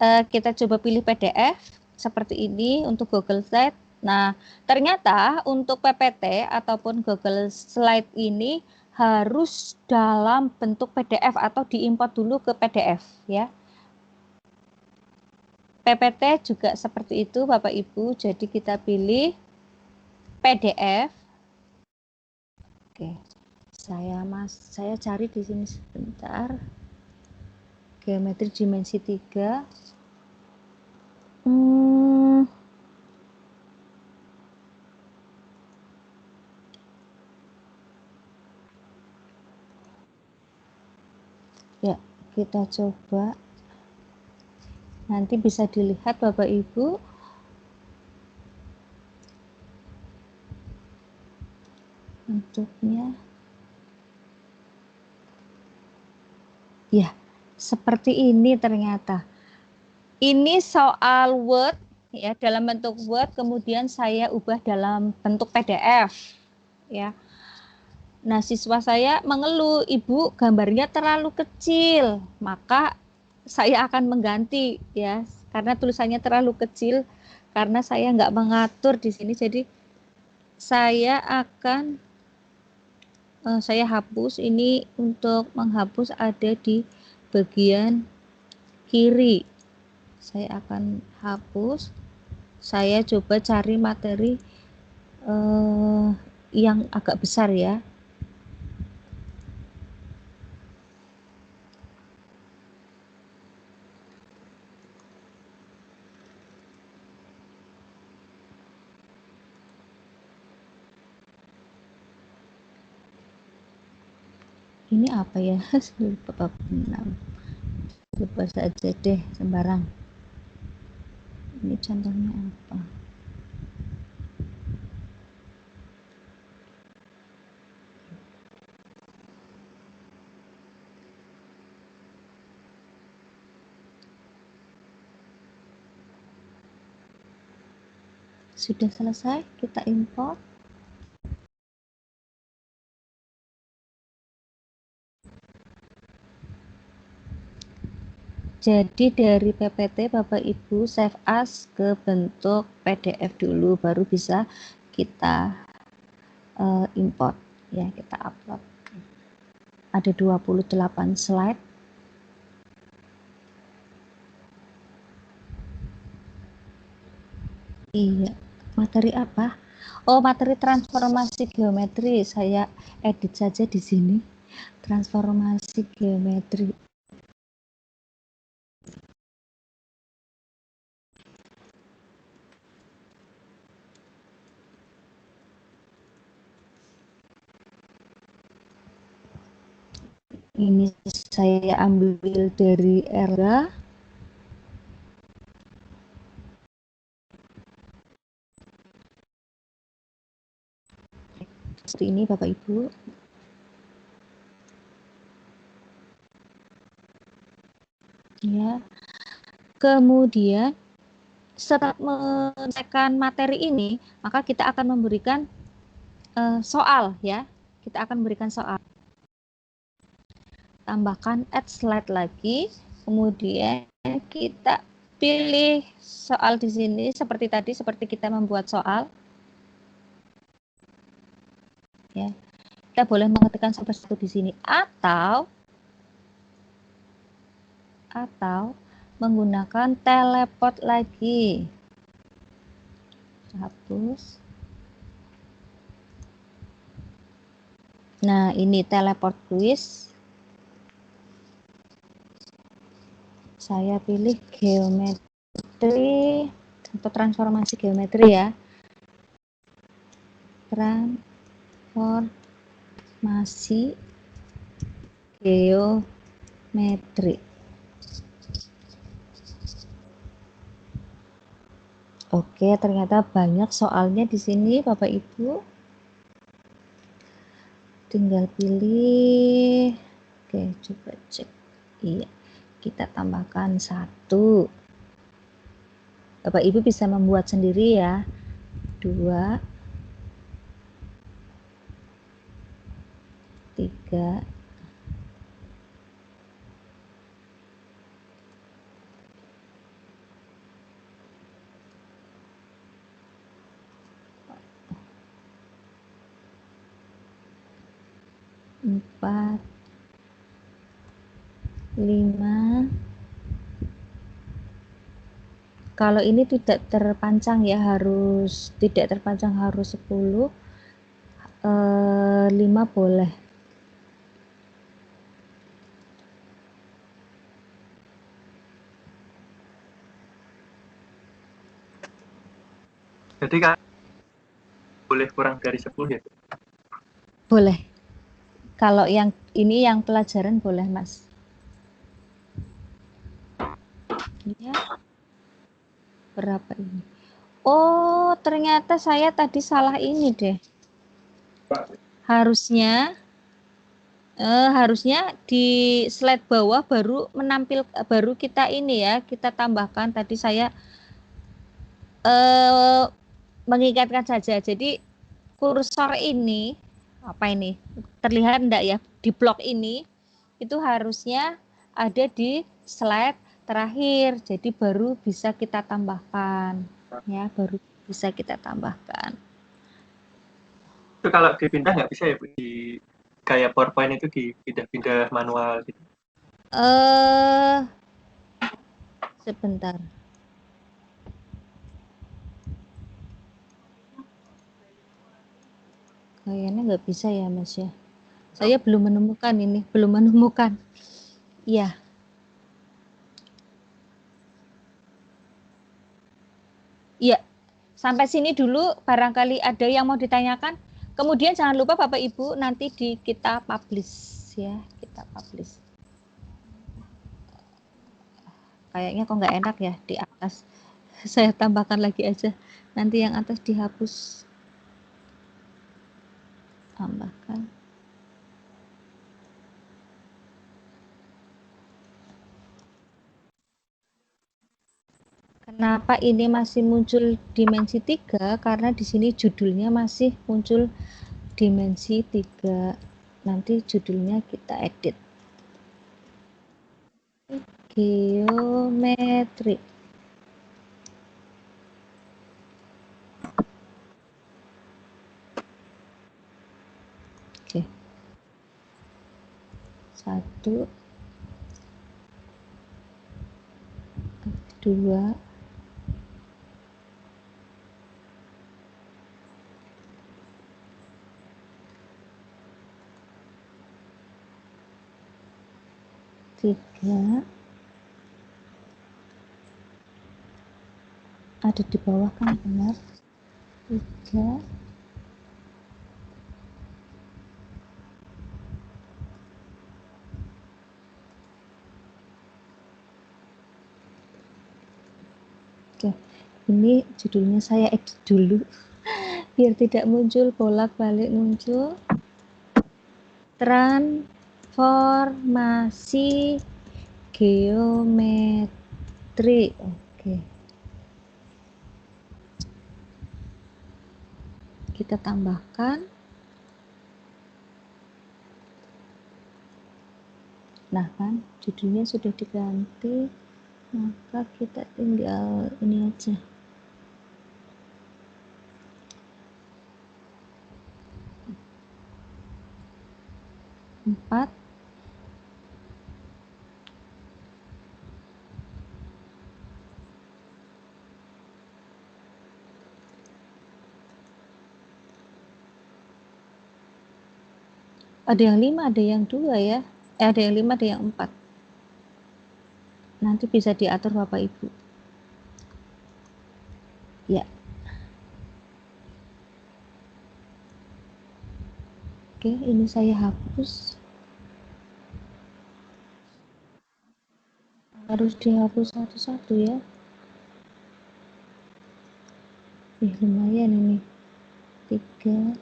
Kita coba pilih PDF seperti ini untuk Google Slide. Nah, ternyata untuk PPT ataupun Google Slide ini harus dalam bentuk PDF atau diimport dulu ke PDF ya. PPT juga seperti itu Bapak Ibu. Jadi kita pilih PDF. Oke. Saya cari di sini sebentar. Geometri dimensi 3. Ya, kita coba. Nanti bisa dilihat Bapak Ibu. Bentuknya. Ya, seperti ini ternyata. Ini soal Word ya, dalam bentuk Word, kemudian saya ubah dalam bentuk PDF ya. Nah, siswa saya mengeluh, Ibu gambarnya terlalu kecil, maka saya akan mengganti ya, karena tulisannya terlalu kecil, karena saya nggak mengatur di sini, jadi saya akan saya hapus. Ini untuk menghapus ada di bagian kiri. Saya akan hapus. Saya coba cari materi yang agak besar ya. Ini apa ya? Lupa saja deh, sembarang. Ini contohnya apa? Sudah selesai, kita import. Jadi dari PPT Bapak Ibu save as ke bentuk PDF dulu, baru bisa kita import ya, kita upload. Ada 28 slide. Iya, materi apa? Oh, materi transformasi geometri. Saya edit saja di sini. Transformasi geometri. Ini saya ambil dari Erga. seperti ini Bapak Ibu. Ya. Kemudian setelah menyelesaikan materi ini, maka kita akan memberikan soal ya. Kita akan memberikan soal. Tambahkan add slide lagi, kemudian kita pilih soal di sini seperti tadi, seperti kita membuat soal. Ya. Kita boleh mengetikkan sampai satu di sini atau menggunakan teleport lagi. Hapus. Nah, ini teleport quiz. Saya pilih geometri atau transformasi geometri ya. Transformasi geometri. Oke, ternyata banyak soalnya di sini Bapak Ibu. Tinggal pilih. Oke, coba cek. Iya, kita tambahkan 1. Bapak Ibu bisa membuat sendiri ya. 2, 3, 4, 5. Kalau ini tidak terpancang ya, harus tidak terpancang, harus 10. 5 boleh. Jadi kan boleh kurang dari 10 ya? Boleh. Kalau yang ini yang pelajaran boleh, Mas. Ya. Berapa ini? Oh, ternyata saya tadi salah ini deh. Harusnya di slide bawah baru kita ini ya, kita tambahkan. Tadi saya mengingatkan saja. Jadi kursor ini apa ini? Terlihat enggak ya? Di blok ini itu harusnya ada di slide terakhir. Jadi baru bisa kita tambahkan ya, baru bisa kita tambahkan. Itu kalau dipindah nggak bisa ya Bu, di kayak PowerPoint itu dipindah-pindah manual gitu? Sebentar. Kayaknya nggak bisa ya Mas ya. Saya belum menemukan ini, belum menemukan. Iya. Iya. Sampai sini dulu, barangkali ada yang mau ditanyakan. Kemudian jangan lupa Bapak Ibu nanti kita publish ya, kita publish. Kayaknya kok nggak enak ya di atas. Saya tambahkan lagi aja. Nanti yang atas dihapus. Tambahkan. Kenapa ini masih muncul dimensi 3? Karena di sini judulnya masih muncul dimensi 3. Nanti judulnya kita edit. Geometri. Oke. 1, 2, 3. Ada di bawah kan benar? 3. Oke, ini judulnya saya edit dulu. Biar tidak muncul bolak-balik muncul. Transformasi geometri. Oke. Kita tambahkan. Nah kan, judulnya sudah diganti. Maka kita tinggal ini aja. Empat. Ada yang 5, ada yang 2 ya. Ada yang 5, ada yang 4. Nanti bisa diatur Bapak Ibu. Ya. Oke, ini saya hapus. Harus dihapus satu-satu ya. Lumayan ini. 3.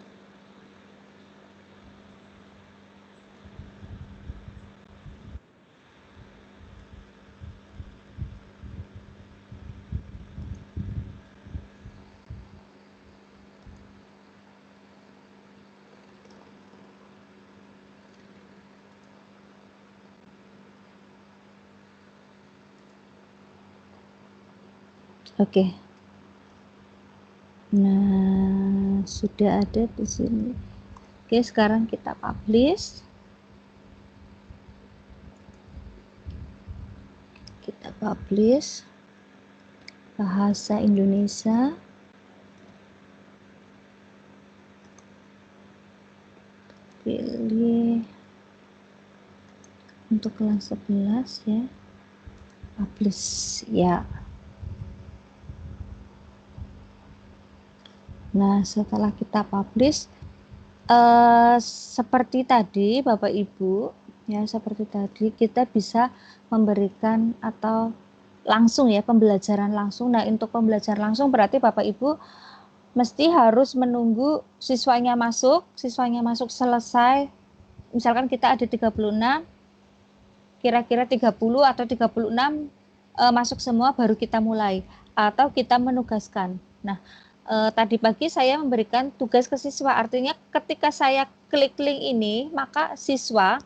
Oke. Nah, sudah ada di sini. Oke, sekarang kita publish. Kita publish bahasa Indonesia. Pilih untuk kelas 11 ya. Publish ya. Nah, setelah kita publish, seperti tadi Bapak Ibu, ya seperti tadi kita bisa memberikan atau langsung ya pembelajaran langsung. Nah, untuk pembelajaran langsung berarti Bapak Ibu mesti harus menunggu siswanya masuk selesai. Misalkan kita ada 36, kira-kira 30 atau 36 masuk semua baru kita mulai atau kita menugaskan. Nah, tadi pagi saya memberikan tugas ke siswa, artinya ketika saya klik link ini, maka siswa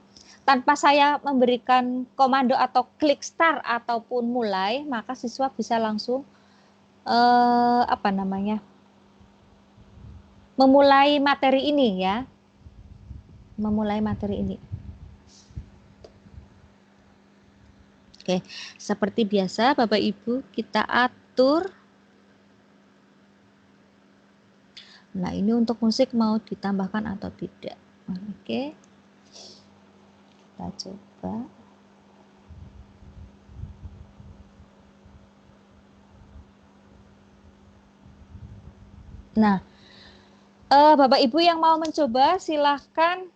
tanpa saya memberikan komando atau klik start ataupun mulai, maka siswa bisa langsung memulai materi ini ya. Memulai materi ini. Oke, seperti biasa Bapak Ibu kita atur. Nah, ini untuk musik mau ditambahkan atau tidak. Oke. Kita coba. Nah, Bapak Ibu yang mau mencoba silahkan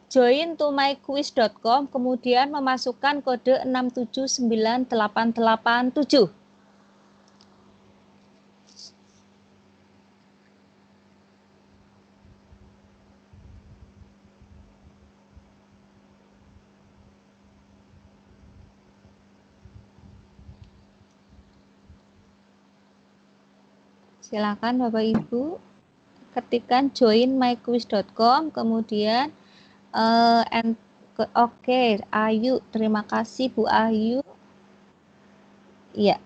join to myquiz.com kemudian memasukkan kode 6798887. Silakan Bapak Ibu ketikkan join myquiz.com kemudian oke, Ayu, terima kasih Bu Ayu. Iya.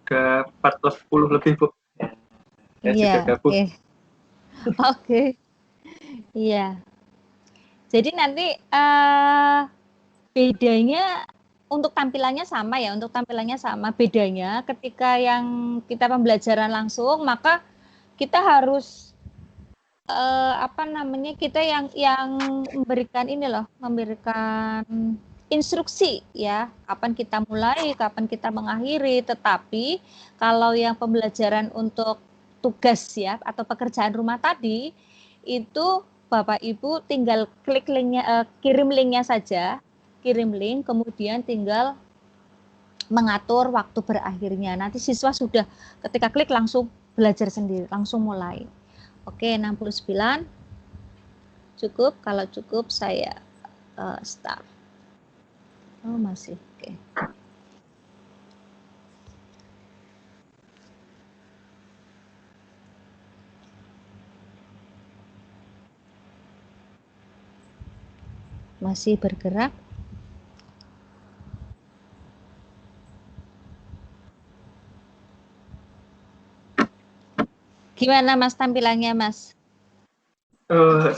udah 40 lebih, Bu. Saya Iya, juga gabung. oke. Oke. Iya. Jadi nanti bedanya untuk tampilannya sama ya, untuk tampilannya sama. Bedanya ketika yang kita pembelajaran langsung, maka kita harus kita yang memberikan ini loh, memberikan instruksi ya, kapan kita mulai, kapan kita mengakhiri. Tetapi kalau yang pembelajaran untuk tugas ya atau pekerjaan rumah tadi itu Bapak Ibu tinggal klik linknya, kirim linknya saja, kirim link, kemudian tinggal mengatur waktu berakhirnya. Nanti siswa sudah ketika klik langsung belajar sendiri, langsung mulai. Oke, 69 cukup. Kalau cukup saya start. Oh masih, oke. Masih bergerak. Gimana Mas tampilannya Mas?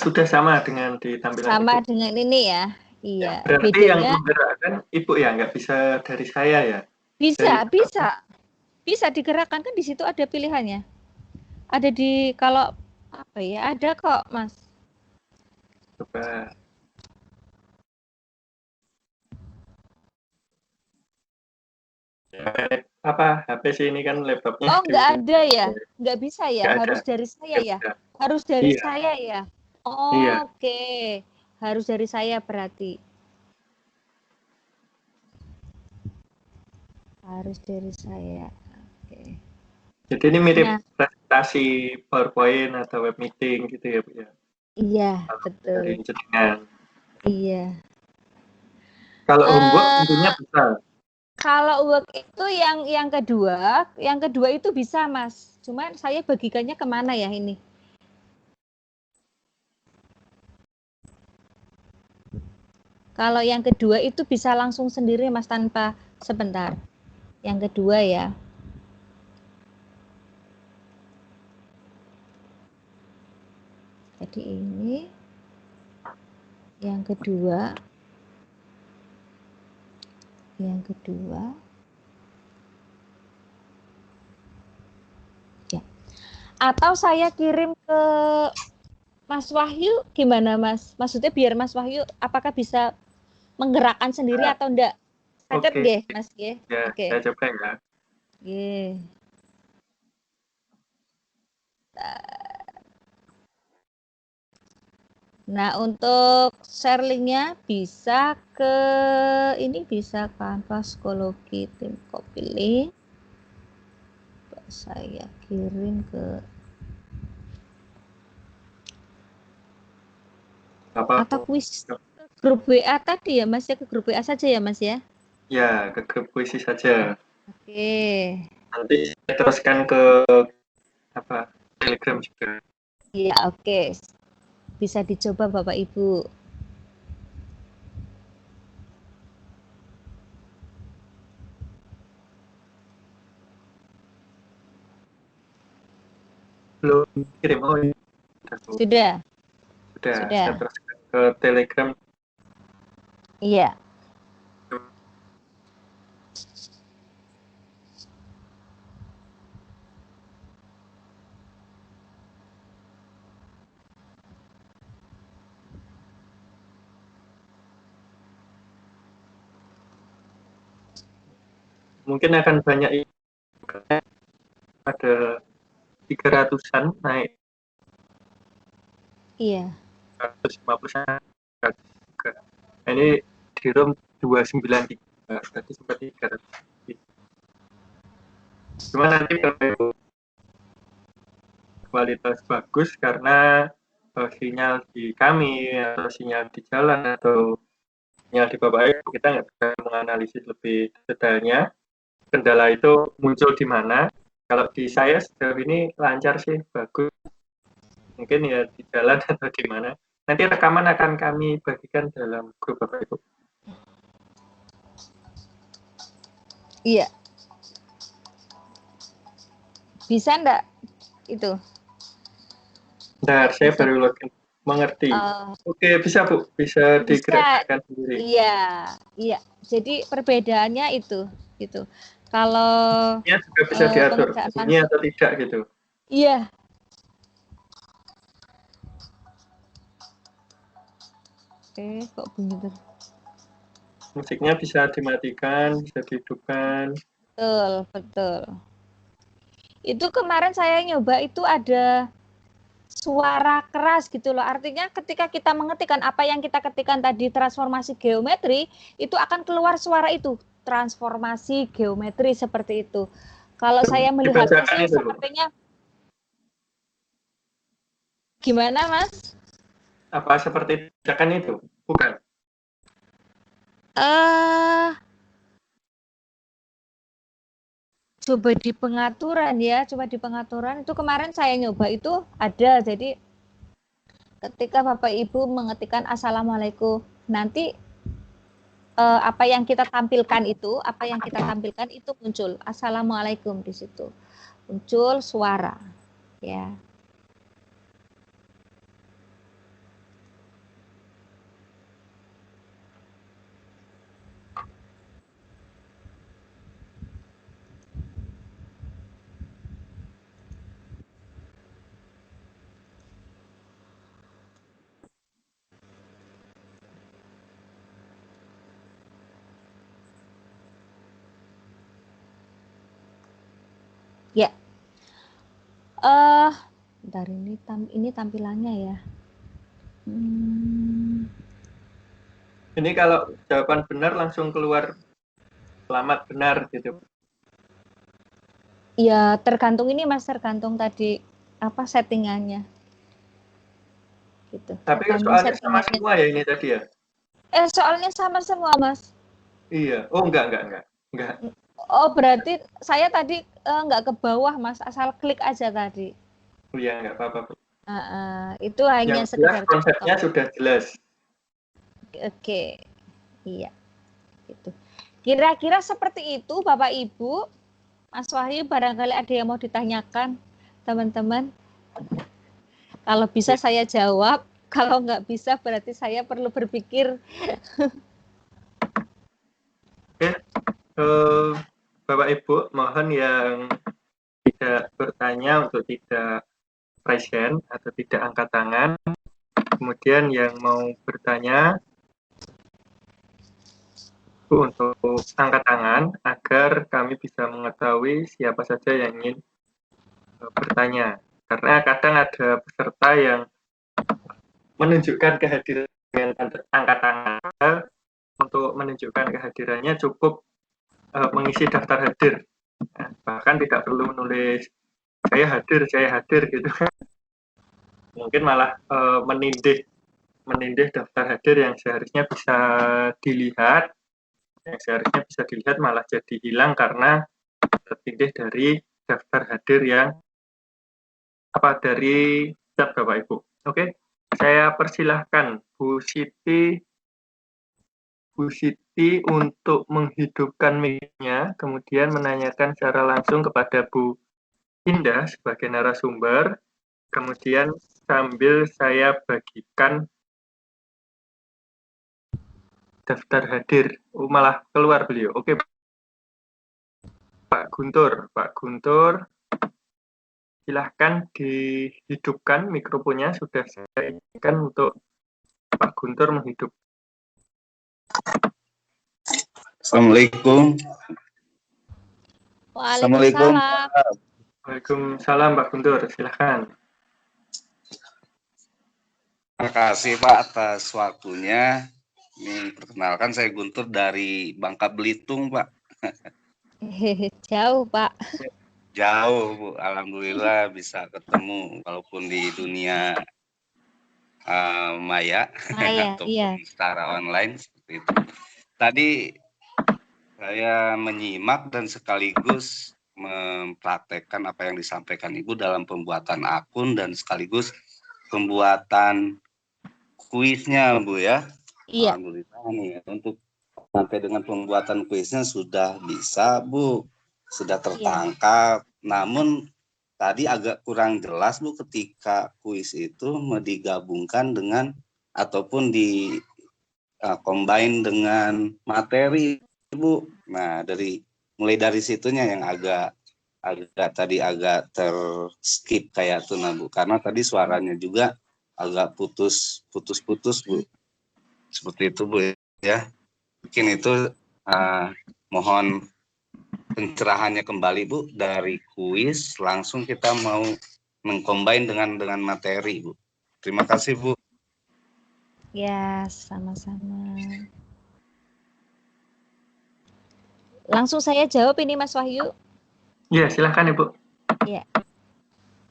Sudah sama dengan di tampilan Sama Ibu. dengan ini ya? Iya. Berarti Bedanya, yang menggerakkan Ibu ya, nggak bisa dari saya ya? bisa, bisa digerakkan kan di situ ada pilihannya. Ada di kalau apa ya? Ada kok Mas. Coba. Apa HP sih ini kan laptopnya Oh, di nggak rumah. ada ya? Nggak bisa ya? Nggak ada. Harus dari saya Nggak ya? bisa. Harus dari Iya, saya ya? iya. Oke. Harus dari saya berarti. Harus dari saya. Oke. Jadi ini mirip Nah, presentasi PowerPoint atau web meeting gitu ya, Bu ya. iya, Kalau dari betul. jenengan. Iya. Kalau homework tentunya Eh, bisa. kalau work itu yang kedua itu bisa, Mas. Cuman saya bagikannya kemana ya ini? Kalau yang kedua itu bisa langsung sendiri, Mas, tanpa sebentar. Yang kedua ya. Jadi ini yang kedua. Yang kedua. Ya. Atau saya kirim ke Mas Wahyu gimana Mas? Maksudnya biar Mas Wahyu apakah bisa menggerakkan sendiri Nah, atau enggak? Catat oke. nggih, Mas nggih. Ya, Oke. saya coba ya. Nggih. Nah, untuk share linknya bisa ke ini bisa Canva Psikologi tim copy link. Saya kirim ke Apa? atau kuis grup WA tadi ya Mas ya, ke grup WA saja ya Mas ya. Ya, ke grup puisi saja. Oke. Nanti saya teruskan ke apa? Telegram juga. Iya, oke. Bisa dicoba Bapak Ibu. Belum kirim. Oh, iya. Sudah? Sudah, Sudah. saya teruskan ke Telegram. Iya. Mungkin akan banyak ada 300-an naik Iya. 150-an juga. Nah, ini di room 293 tadi sempat 300. Cuma nanti kalau kualitas bagus karena sinyal di kami atau sinyal di jalan atau sinyal di Bapak Ibu kita nggak bisa menganalisis lebih detailnya kendala itu muncul di mana. Kalau di saya sejauh ini lancar sih, bagus. Mungkin ya di jalan atau di mana. Nanti rekaman akan kami bagikan dalam grup Bapak Ibu. Iya. Bisa enggak itu? Bentar, saya Bisa. baru login. Mengerti. Oke, bisa Bu. Bisa Bisa. digerakkan sendiri. Iya, iya. Jadi perbedaannya itu, gitu. Kalau Ya, juga bisa diatur. pengerjaan Bunyi langsung. atau tidak gitu. Iya. Kok bunyi tuh? Musiknya bisa dimatikan, bisa dihidupkan. Betul, betul. Itu kemarin saya nyoba itu ada suara keras gitu loh. Artinya ketika kita mengetikkan apa yang kita ketikkan tadi transformasi geometri, itu akan keluar suara itu, transformasi geometri seperti itu. Kalau saya melihatnya Dibacakan sih itu, Bu. sepertinya gimana, Mas? Apa seperti bacakan itu? Bukan. Coba di pengaturan ya, coba di pengaturan itu kemarin saya nyoba itu ada. Jadi ketika Bapak Ibu mengetikkan Assalamualaikum, nanti apa yang kita tampilkan itu muncul Assalamualaikum di situ. Muncul suara ya. Ya. Bentar ini tampilannya ya. Ini kalau jawaban benar langsung keluar selamat benar gitu. Ya, tergantung ini Mas, tergantung tadi apa settingannya. Gitu. Tapi Tergantung soalnya sama settingannya. semua ya ini tadi ya? Soalnya sama semua, Mas. Iya. Oh, enggak. Enggak. Oh, berarti saya tadi nggak ke bawah, Mas. Asal klik aja tadi. Oh iya, enggak apa-apa. Itu hanya Yang jelas sekedar konsepnya contoh. sudah jelas. Oke. Iya, gitu. Kira-kira seperti itu, Bapak Ibu. Mas Wahyu, barangkali ada yang mau ditanyakan, teman-teman. Kalau bisa saya jawab, kalau nggak bisa berarti saya perlu berpikir. Oke. Bapak Ibu, mohon yang tidak bertanya untuk tidak present atau tidak angkat tangan. Kemudian yang mau bertanya untuk angkat tangan agar kami bisa mengetahui siapa saja yang ingin bertanya. Karena kadang ada peserta yang menunjukkan kehadiran dengan angkat tangan. Untuk menunjukkan kehadirannya cukup mengisi daftar hadir. Nah, bahkan tidak perlu menulis saya hadir gitu. Mungkin malah menindih daftar hadir yang seharusnya bisa dilihat, malah jadi hilang karena tertindih dari daftar hadir yang dari chat Bapak Ibu. Oke, saya persilahkan Bu Siti untuk menghidupkan mic-nya, kemudian menanyakan secara langsung kepada Bu Indah sebagai narasumber, kemudian sambil saya bagikan daftar hadir. Oh, malah keluar beliau. Oke, Pak Guntur, silahkan dihidupkan mikrofonnya. Sudah saya izinkan untuk Pak Guntur menghidup. Assalamualaikum. Waalaikumsalam. Waalaikumsalam Pak Guntur, silahkan. Terima kasih Pak atas waktunya. Ini perkenalkan saya Guntur dari Bangka Belitung Pak. Jauh Pak. Jauh Bu, alhamdulillah bisa ketemu walaupun di dunia maya ataupun iya. secara online seperti itu. Tadi saya menyimak dan sekaligus mempraktekkan apa yang disampaikan Ibu dalam pembuatan akun dan sekaligus pembuatan kuisnya Bu ya. Iya. Alhamdulillah nih untuk sampai dengan pembuatan kuisnya sudah bisa Bu, sudah tertangkap. Namun tadi agak kurang jelas Bu ketika kuis itu mau digabungkan dengan ataupun di combine dengan materi Bu. Nah, mulai dari situnya yang agak tadi agak terskip kayak tuh Bu, karena tadi suaranya juga agak putus Bu. Seperti itu Bu ya. Mungkin itu mohon pencerahannya kembali Bu, dari kuis langsung kita mau mengcombine dengan materi Bu. Terima kasih Bu. Ya, sama-sama. Langsung saya jawab ini Mas Wahyu. Ya, silahkan Ibu. Ya.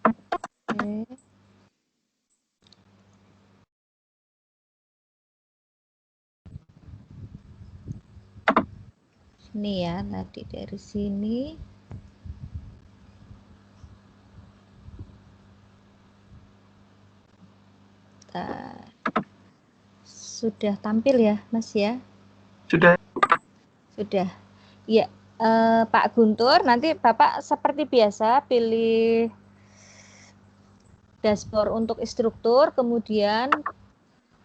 Oke. Ini ya, tadi dari sini. Sudah tampil ya, Mas ya? Sudah. Sudah. Ya, Pak Guntur, nanti Bapak seperti biasa pilih dashboard untuk instruktur, kemudian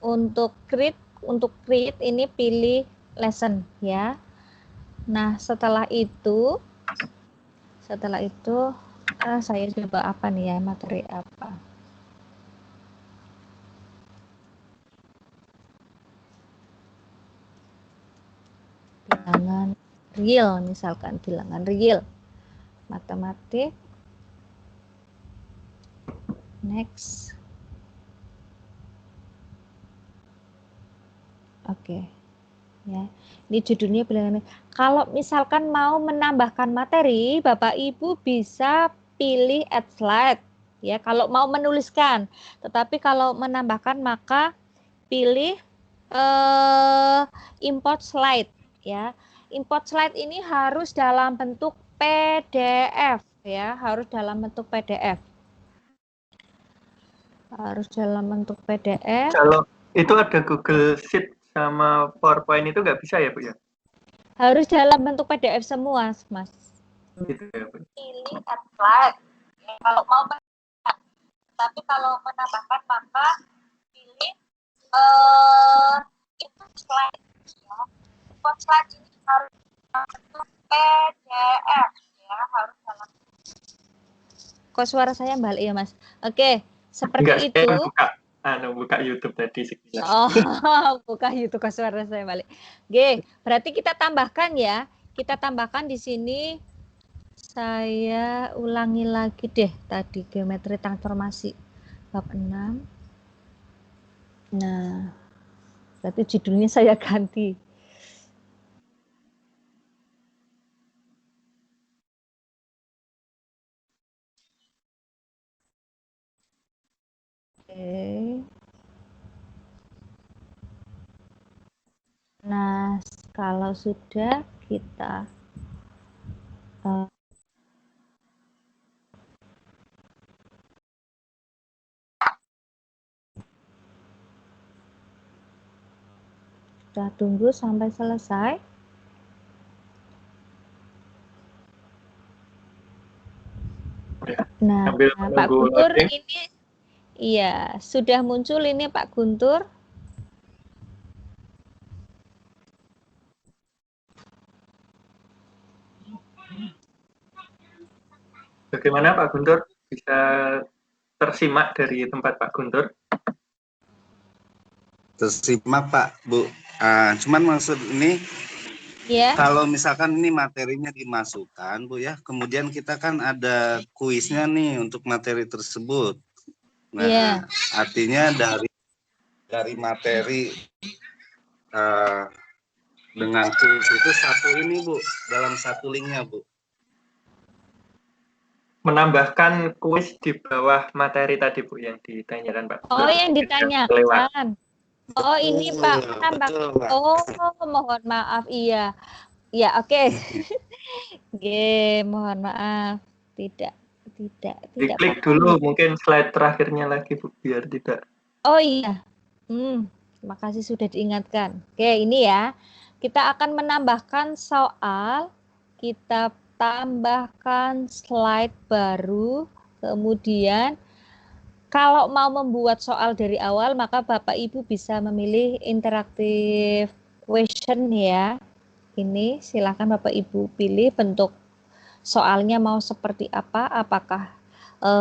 untuk create ini pilih lesson ya. Nah, setelah itu saya coba apa nih ya, materi apa? Bilangan real, misalkan bilangan real, matematik, next. Oke. Ya, ini judulnya bilangan. Kalau misalkan mau menambahkan materi, Bapak Ibu bisa pilih add slide ya kalau mau menuliskan. Tetapi kalau menambahkan maka pilih import slide ya. Import slide ini harus dalam bentuk PDF ya, harus dalam bentuk PDF. Harus dalam bentuk PDF. Kalau itu ada Google Sheet sama PowerPoint itu nggak bisa ya Bu ya? Harus dalam bentuk PDF semua, Mas. Gitu ya Bu. Pilih add slide. Ya, kalau mau menambahkan. Tapi kalau menambahkan maka pilih import slide. Ya. Import slide ini harus dalam bentuk PDF. Ya, harus dalam. Kok suara saya balik ya, Mas? Oke, seperti Enggak, itu. Buka YouTube tadi sekilas. Oh, buka YouTube, kok suara saya balik. Oke, berarti kita tambahkan ya. Kita tambahkan di sini. Saya ulangi lagi deh tadi geometri transformasi bab 6. Nah, berarti judulnya saya ganti. Oke. Nah, kalau sudah kita kita tunggu sampai selesai. Nah, Pak Guntur ini iya, sudah muncul ini Pak Guntur. Bagaimana Pak Guntur? Bisa tersimak dari tempat Pak Guntur? Tersimak Pak, Bu. Cuman maksud ini, kalau misalkan ini materinya dimasukkan, Bu ya, kemudian kita kan ada kuisnya nih untuk materi tersebut. Nah, artinya dari materi dengan kuis itu satu ini Bu, dalam satu linknya Bu. Menambahkan kuis di bawah materi tadi Bu yang ditanyakan Pak. Oh, yang ditanyakan. Oh, ini Pak menambah. Oh, mohon maaf. Iya. Ya, oke. Mohon maaf. Tidak. Diklik dulu mungkin slide terakhirnya lagi Bu, biar tidak. Oh iya. Terima kasih sudah diingatkan. Oke, ini ya. Kita akan menambahkan soal. Kita tambahkan slide baru. Kemudian kalau mau membuat soal dari awal, maka Bapak Ibu bisa memilih interactive question ya. Ini silakan Bapak Ibu pilih bentuk soalnya mau seperti apa, apakah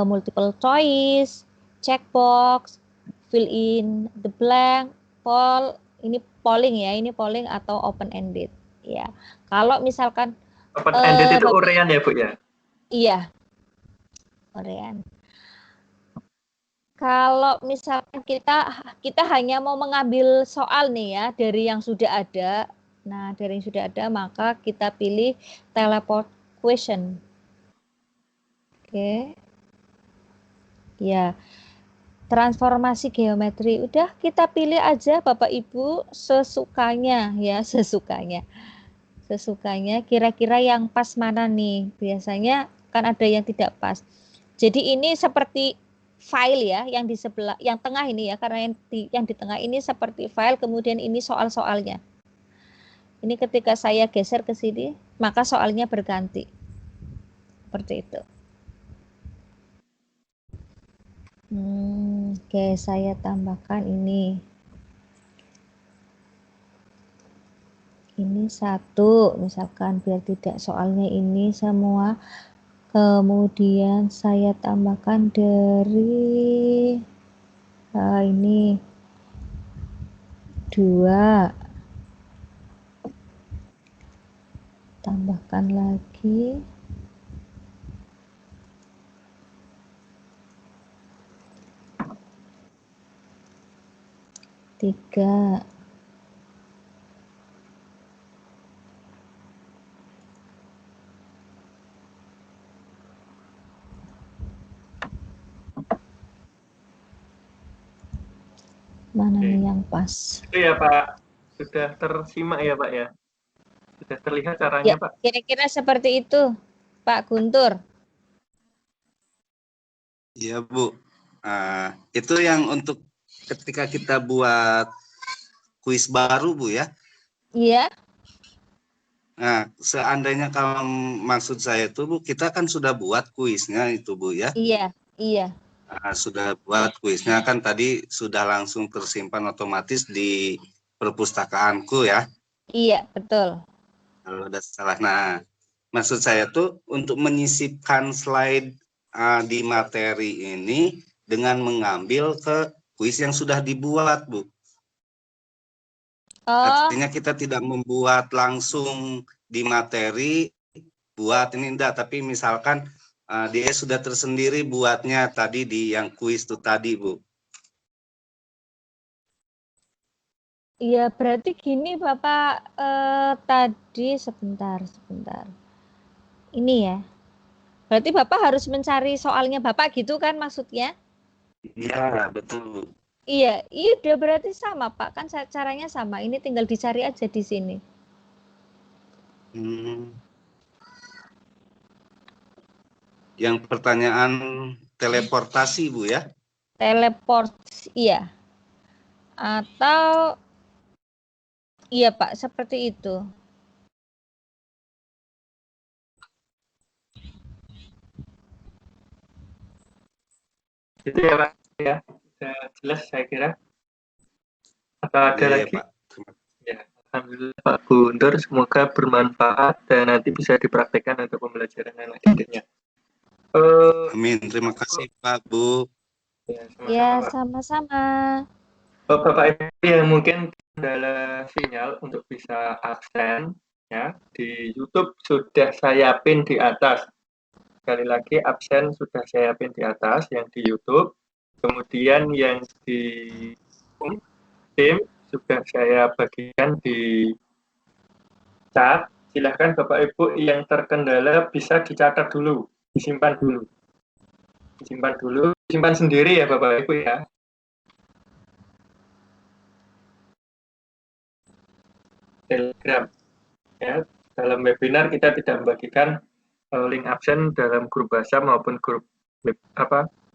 multiple choice, checkbox, fill in the blank, poll, ini polling ya, ini polling atau open ended ya. Kalau misalkan open ended itu urean ya Bu ya? Iya, urean. Kalau misalkan kita hanya mau mengambil soal nih ya dari yang sudah ada. Nah, dari yang sudah ada maka kita pilih teleport question. Oke. Ya. Transformasi geometri. Udah kita pilih aja Bapak Ibu sesukanya ya, sesukanya. Sesukanya kira-kira yang pas mana nih? Biasanya kan ada yang tidak pas. Jadi ini seperti file ya, yang di sebelah, yang tengah ini ya, karena yang di tengah ini seperti file, kemudian ini soal-soalnya. Ini ketika saya geser ke sini, maka soalnya berganti. Seperti itu. Oke, saya tambahkan ini. Ini satu, misalkan biar tidak soalnya ini semua. Kemudian saya tambahkan dari ini 2, tambahkan lagi 3. Mana nih yang pas? Itu ya Pak, sudah tersimak ya Pak ya? Sudah terlihat Ya, caranya Pak? kira-kira seperti itu, Pak Guntur. Iya Bu, itu yang untuk ketika kita buat kuis baru Bu ya. Iya. Nah, seandainya kalau maksud saya itu Bu, kita kan sudah buat kuisnya itu Bu ya. Iya, iya. Sudah buat kuisnya kan tadi sudah langsung tersimpan otomatis di perpustakaanku ya. Iya, betul. Kalau ada salah. Nah, maksud saya tuh untuk menyisipkan slide di materi ini dengan mengambil ke kuis yang sudah dibuat, Bu. Artinya kita tidak membuat langsung di materi, buat ini enggak, tapi misalkan dia sudah tersendiri buatnya tadi di yang kuis itu tadi, Bu. Iya, berarti gini Bapak, tadi sebentar. Ini ya. Berarti Bapak harus mencari soalnya Bapak gitu kan maksudnya? Iya, betul. Iya, udah berarti sama Pak. Kan caranya sama. Ini tinggal dicari aja di sini. Yang pertanyaan teleportasi, Bu ya? Teleport, iya. Atau iya Pak, seperti itu. Itu ya Pak ya, sudah jelas saya kira. Apa ada lagi? Pak. Ya, alhamdulillah Pak Guntur, semoga bermanfaat dan nanti bisa dipraktekkan untuk pembelajaran anak didiknya. Amin, terima kasih Pak, Bu. Ya, sama-sama. Bapak Ibu yang mungkin kendala sinyal untuk bisa absen ya, di YouTube sudah saya pin di atas. Sekali lagi absen sudah saya pin di atas yang di YouTube. Kemudian yang di tim sudah saya bagikan di chat. Silahkan Bapak Ibu yang terkendala bisa dicatat dulu, disimpan dulu. Disimpan sendiri ya Bapak Ibu ya. Telegram ya, dalam webinar kita tidak membagikan link absen dalam grup WhatsApp maupun grup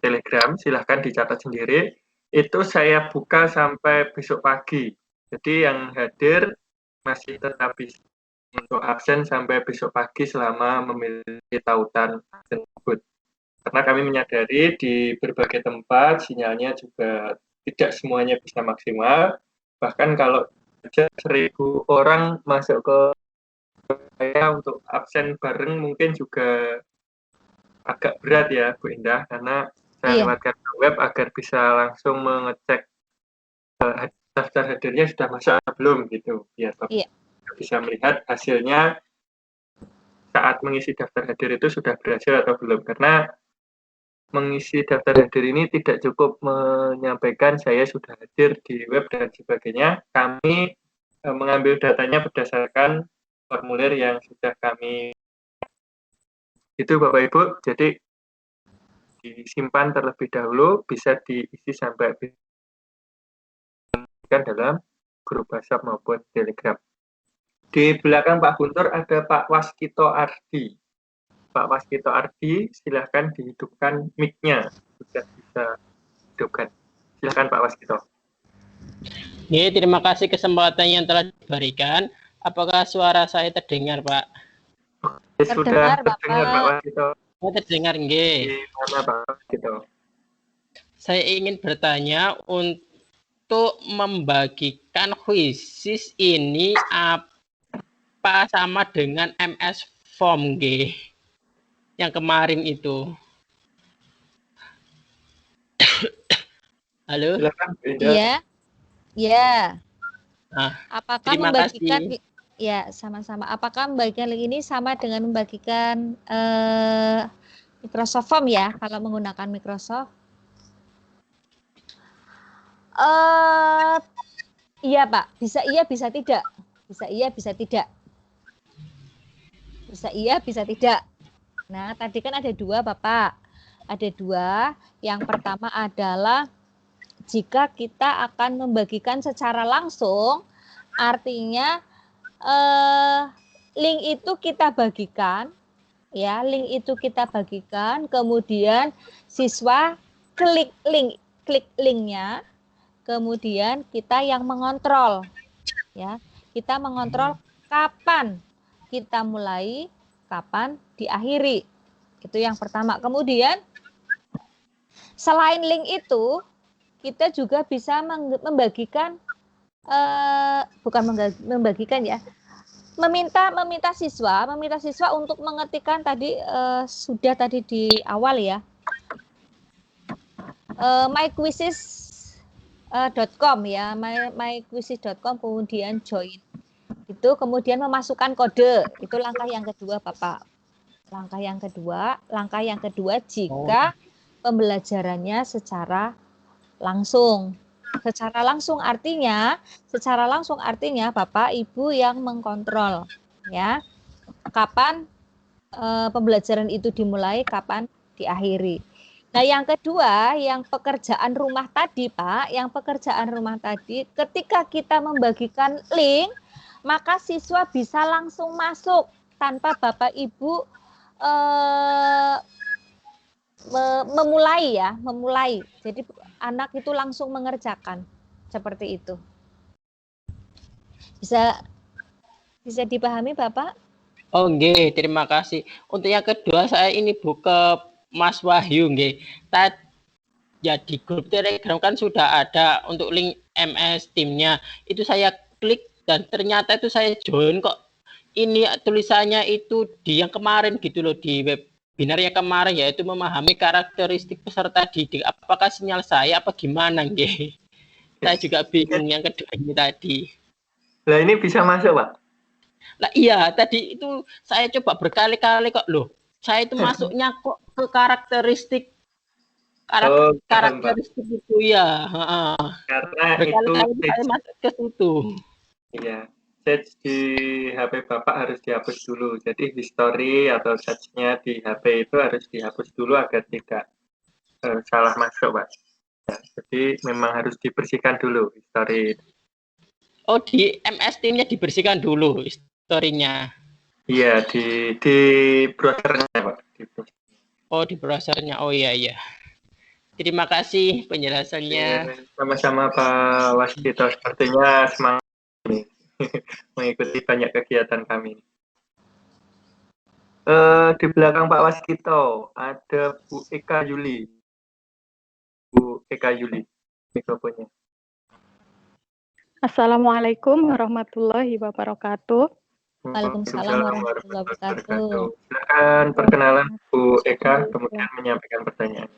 Telegram. Silahkan dicatat sendiri, itu saya buka sampai besok pagi, jadi yang hadir masih tetap bisa untuk absen sampai besok pagi selama memiliki tautan absen tersebut. Karena kami menyadari di berbagai tempat sinyalnya juga tidak semuanya bisa maksimal. Bahkan kalau 1.000 orang masuk ke saya untuk absen bareng mungkin juga agak berat ya Bu Indah, karena saya lewatkan web agar bisa langsung mengecek daftar hadirnya sudah masuk atau belum gitu, biar Bapak bisa melihat hasilnya saat mengisi daftar hadir itu sudah berhasil atau belum. Karena mengisi daftar hadir ini tidak cukup menyampaikan saya sudah hadir di web dan sebagainya. Kami mengambil datanya berdasarkan formulir yang sudah kami itu Bapak Ibu. Jadi disimpan terlebih dahulu, bisa diisi sampai dalam grup WhatsApp maupun Telegram. Di belakang Pak Guntur ada Pak Waskito Ardi. Pak Waskito Ardi, silahkan dihidupkan mic-nya. Sudah bisa hidupkan. Silahkan Pak Waskito. Terima kasih kesempatan yang telah diberikan. Apakah suara saya terdengar, Pak? Sudah terdengar, Pak Waskito. Oh, terdengar, nggih. Di mana Pak Waskito? Saya ingin bertanya untuk membagikan khusus ini apa sama dengan MS Form, nggih? Yang kemarin itu. Halo? Silakan, Iya. Ya. Nah, apakah membagikan kasih. Ya, sama-sama. Apakah membagikan link ini sama dengan membagikan Microsoft Form ya, kalau menggunakan Microsoft? Iya, Pak. Bisa iya, bisa tidak. Bisa iya, bisa tidak. Bisa iya, bisa tidak. Nah, tadi kan ada dua, Bapak. Ada dua. Yang pertama adalah jika kita akan membagikan secara langsung, artinya link itu kita bagikan, ya, link itu kita bagikan, kemudian siswa klik linknya, kemudian kita yang mengontrol, ya, kita mengontrol kapan kita mulai, kapan diakhiri, itu yang pertama. Kemudian selain link itu, kita juga bisa membagikan bukan membagikan ya, meminta siswa untuk mengetikkan tadi sudah tadi di awal ya, myquizzes.com ya, myquizzes.com, kemudian join itu, kemudian memasukkan kode. Itu langkah yang kedua, Bapak. Langkah yang kedua jika pembelajarannya secara langsung. Secara langsung artinya Bapak Ibu yang mengkontrol, ya, kapan pembelajaran itu dimulai, kapan diakhiri. Nah, yang kedua, yang pekerjaan rumah tadi, Pak, ketika kita membagikan link, maka siswa bisa langsung masuk tanpa Bapak Ibu memulai. Jadi anak itu langsung mengerjakan seperti itu. Bisa dipahami, Bapak? Oh, nggih, terima kasih. Untuk yang kedua, saya ini buka Mas Wahyu, nggih. Ya, di grup Telegram kan sudah ada untuk link MS Team-nya. Itu saya klik dan ternyata itu saya join kok. Ini tulisannya itu di yang kemarin gitu loh, di webinar yang kemarin, yaitu memahami karakteristik peserta didik. Apakah sinyal saya apa gimana, nggih? Saya juga bingung yang kedua ini tadi. Nah, ini bisa masuk, Pak? Lah iya, tadi itu saya coba berkali-kali kok loh. Saya itu masuknya kok ke karakteristik itu ya. Karena berkali-kali saya masuk ke situ. Iya, search di HP Bapak harus dihapus dulu. Jadi history atau search-nya di HP itu harus dihapus dulu agar tidak salah masuk, Pak. Ya, jadi memang harus dibersihkan dulu history. Oh, di MS Team-nya dibersihkan dulu historinya. Iya, di browsernya, Pak. Oh, di browsernya. Oh iya. Terima kasih penjelasannya. Sama-sama Pak Waskito, sepertinya semangat mengikuti banyak kegiatan kami. Di belakang Pak Waskito ada Bu Eka Yuli. Bu Eka Yuli, mikrofonnya. Assalamualaikum warahmatullahi wabarakatuh. Waalaikumsalam warahmatullahi wabarakatuh. Silakan perkenalan Bu Eka, kemudian menyampaikan pertanyaan.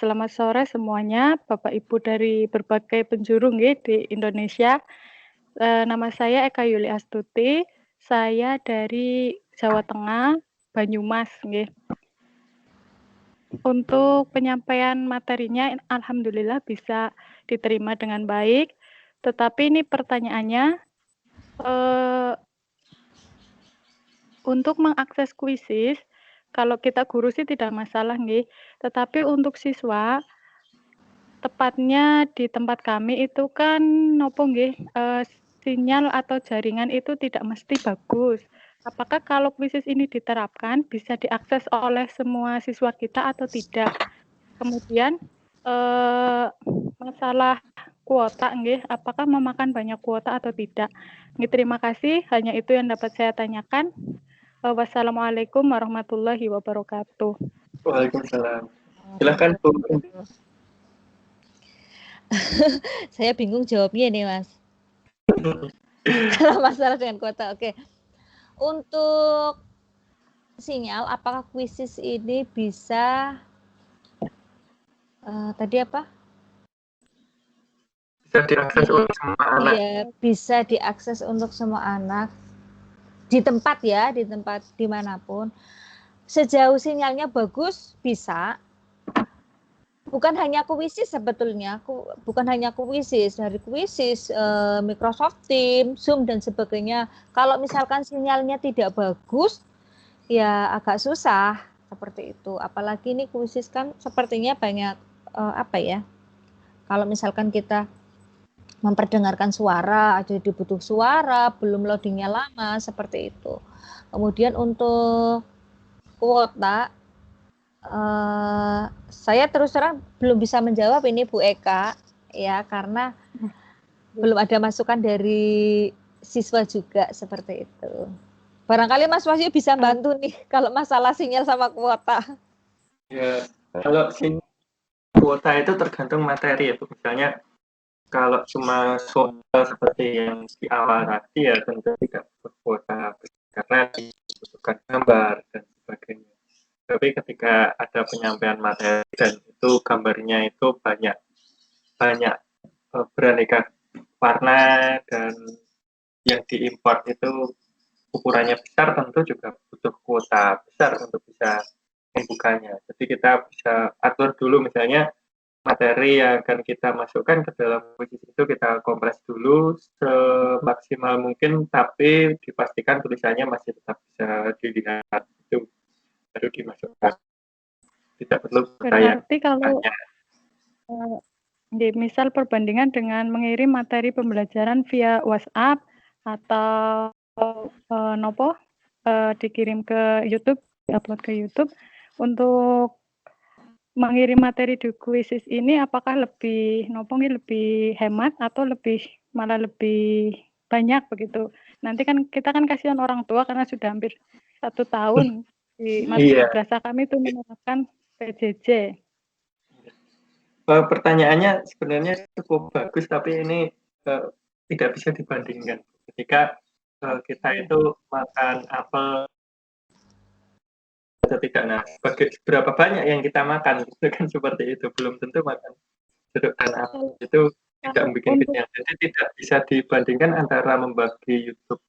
Selamat sore semuanya, Bapak Ibu dari berbagai penjuru di Indonesia. Nama saya Eka Yuli Astuti, saya dari Jawa Tengah, Banyumas. Untuk penyampaian materinya, alhamdulillah bisa diterima dengan baik. Tetapi ini pertanyaannya, untuk mengakses kuisis, kalau kita guru sih tidak masalah, tetapi untuk siswa, tepatnya di tempat kami itu kan sinyal atau jaringan itu tidak mesti bagus. Apakah kalau kuisis ini diterapkan bisa diakses oleh semua siswa kita atau tidak? Kemudian masalah kuota, apakah memakan banyak kuota atau tidak? Terima kasih, hanya itu yang dapat saya tanyakan. Wassalamualaikum warahmatullahi wabarakatuh. Waalaikumsalam. Silakan Bu. Saya bingung jawabnya nih, Mas. Kalau masalah dengan kuota, oke. Untuk sinyal, apakah kuisis ini bisa tadi apa? Bisa diakses untuk semua anak. Iya, bisa diakses untuk semua anak di tempat ya, di tempat dimanapun. Sejauh sinyalnya bagus bisa. Bukan hanya kuisis sebetulnya, bukan hanya kuisis, dari kuisis, Microsoft Teams, Zoom dan sebagainya. Kalau misalkan sinyalnya tidak bagus, ya agak susah seperti itu. Apalagi ini kuisis kan sepertinya banyak kalau misalkan kita memperdengarkan suara, jadi butuh suara, belum loadingnya lama, seperti itu. Kemudian untuk kuota, saya terus terang belum bisa menjawab ini Bu Eka, ya, karena belum ada masukan dari siswa juga seperti itu. Barangkali Mas Wahyu bisa bantu nih kalau masalah sinyal sama kuota. Ya, kalau sinyal kuota itu tergantung materi ya Bu. Misalnya kalau cuma soal seperti yang di awal tadi ya tentu tidak berkuota karena dibutuhkan gambar dan sebagainya. Tapi ketika ada penyampaian materi dan itu gambarnya itu banyak beraneka warna dan yang diimport itu ukurannya besar, tentu juga butuh kuota besar untuk bisa membukanya. Jadi kita bisa atur dulu misalnya materi yang akan kita masukkan ke dalam kuisis itu kita kompres dulu semaksimal mungkin, tapi dipastikan tulisannya masih tetap bisa dilihat, itu baru dimasukkan. Tidak perlu berarti kalau misal perbandingan dengan mengirim materi pembelajaran via WhatsApp atau dikirim ke YouTube, diupload ke YouTube, untuk mengirim materi di kuisis ini apakah lebih lebih hemat atau malah lebih banyak begitu? Nanti kan kita kan kasihan orang tua karena sudah hampir 1 tahun di madrasah kami itu menerapkan PJJ. Pertanyaannya sebenarnya cukup bagus, tapi ini tidak bisa dibandingkan. Ketika kita itu makan apel atau tidak, nah berapa banyak yang kita makan itu kan seperti itu, belum tentu makan jeruk dan apel itu tidak membuat kenyang. Jadi tidak bisa dibandingkan antara membagi YouTube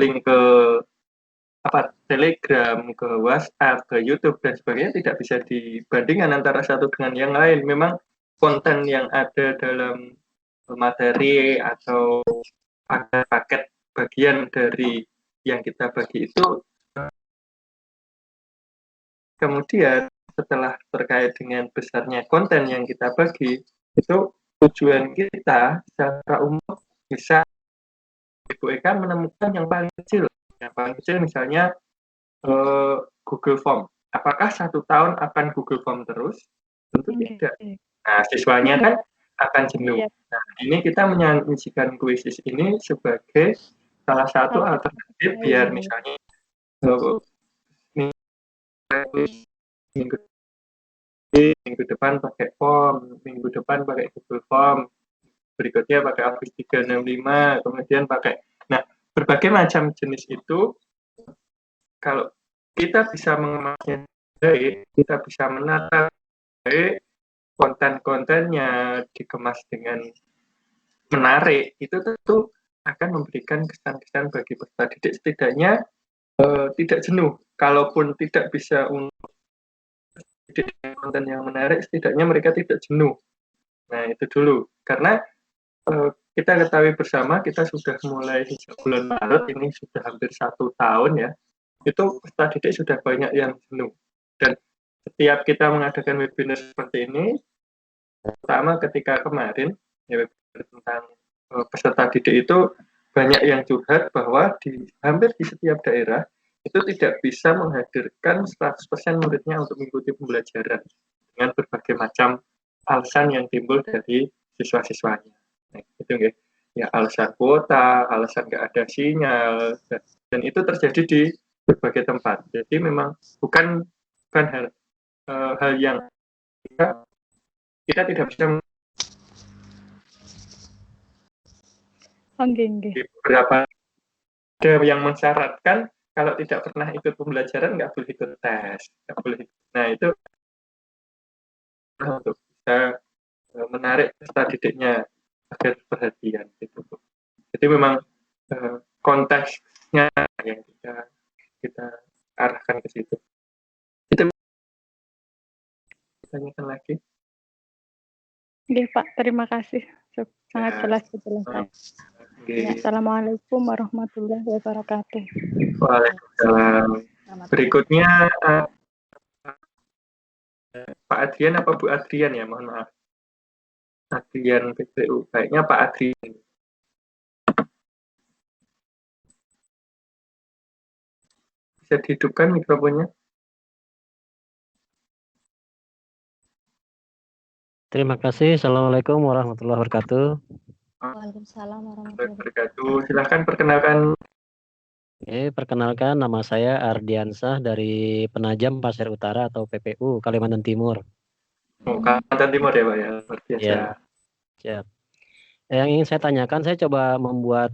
link ke Telegram, ke WhatsApp, ke YouTube dan sebagainya, tidak bisa dibandingkan antara satu dengan yang lain. Memang konten yang ada dalam materi atau paket bagian dari yang kita bagi itu. Kemudian setelah terkait dengan besarnya konten yang kita bagi, itu tujuan kita secara umum bisa Ibu Eka menemukan yang paling kecil. Yang paling kecil misalnya Google Form. Apakah 1 tahun akan Google Form terus? Tentu tidak. Nah, siswanya kan akan jenuh. Nah, ini kita menyajikan kuisis ini sebagai salah satu alternatif biar misalnya minggu minggu depan pakai form, minggu depan pakai Google Form, berikutnya pakai Office 365, kemudian pakai. Nah, berbagai macam jenis itu, kalau kita bisa mengemasnya baik, kita bisa menata baik, konten-kontennya dikemas dengan menarik, itu tentu akan memberikan kesan-kesan bagi peserta didik, setidaknya tidak jenuh. Kalaupun tidak bisa untuk didik dengan konten yang menarik, setidaknya mereka tidak jenuh. Nah, itu dulu. Karena kita ketahui bersama, kita sudah mulai sejak bulan Maret, ini sudah hampir 1 tahun ya, itu peserta didik sudah banyak yang jenuh. Dan setiap kita mengadakan webinar seperti ini, pertama ketika kemarin, ya, webinar tentang peserta didik itu, banyak yang curhat bahwa hampir di setiap daerah, itu tidak bisa menghadirkan 100% muridnya untuk mengikuti pembelajaran, dengan berbagai macam alasan yang timbul dari siswa-siswanya. Nah, itu enggak. Ya, alasan kuota, alasan nggak ada sinyal, dan itu terjadi di berbagai tempat. Jadi memang bukan hal yang kita tidak bisa beberapa ada yang mensyaratkan kalau tidak pernah ikut pembelajaran nggak boleh ikut tes, nggak boleh. Nah, itu untuk bisa menarik peserta didiknya agar perhatian gitu. Jadi memang konteksnya yang kita arahkan ke situ. Itu tanyakan lagi. Oke, Pak, terima kasih. Sangat jelas penjelasan. Ya, Assalamualaikum warahmatullahi wabarakatuh. Waalaikumsalam. Berikutnya Pak Adrian apa Bu Adrian ya? Mohon maaf. Adrian PPU. Baiknya Pak Adrian. Bisa dihidupkan mikrofonnya? Terima kasih. Assalamualaikum warahmatullahi wabarakatuh. Waalaikumsalam warahmatullahi wabarakatuh. Silahkan perkenalkan. Oke, perkenalkan nama saya Ardiansah dari Penajam Pasir Utara atau PPU Kalimantan Timur. Oh, Kalimantan Timur ya Pak ya, luar biasa. Ya, siap. Yang ingin saya tanyakan, saya coba membuat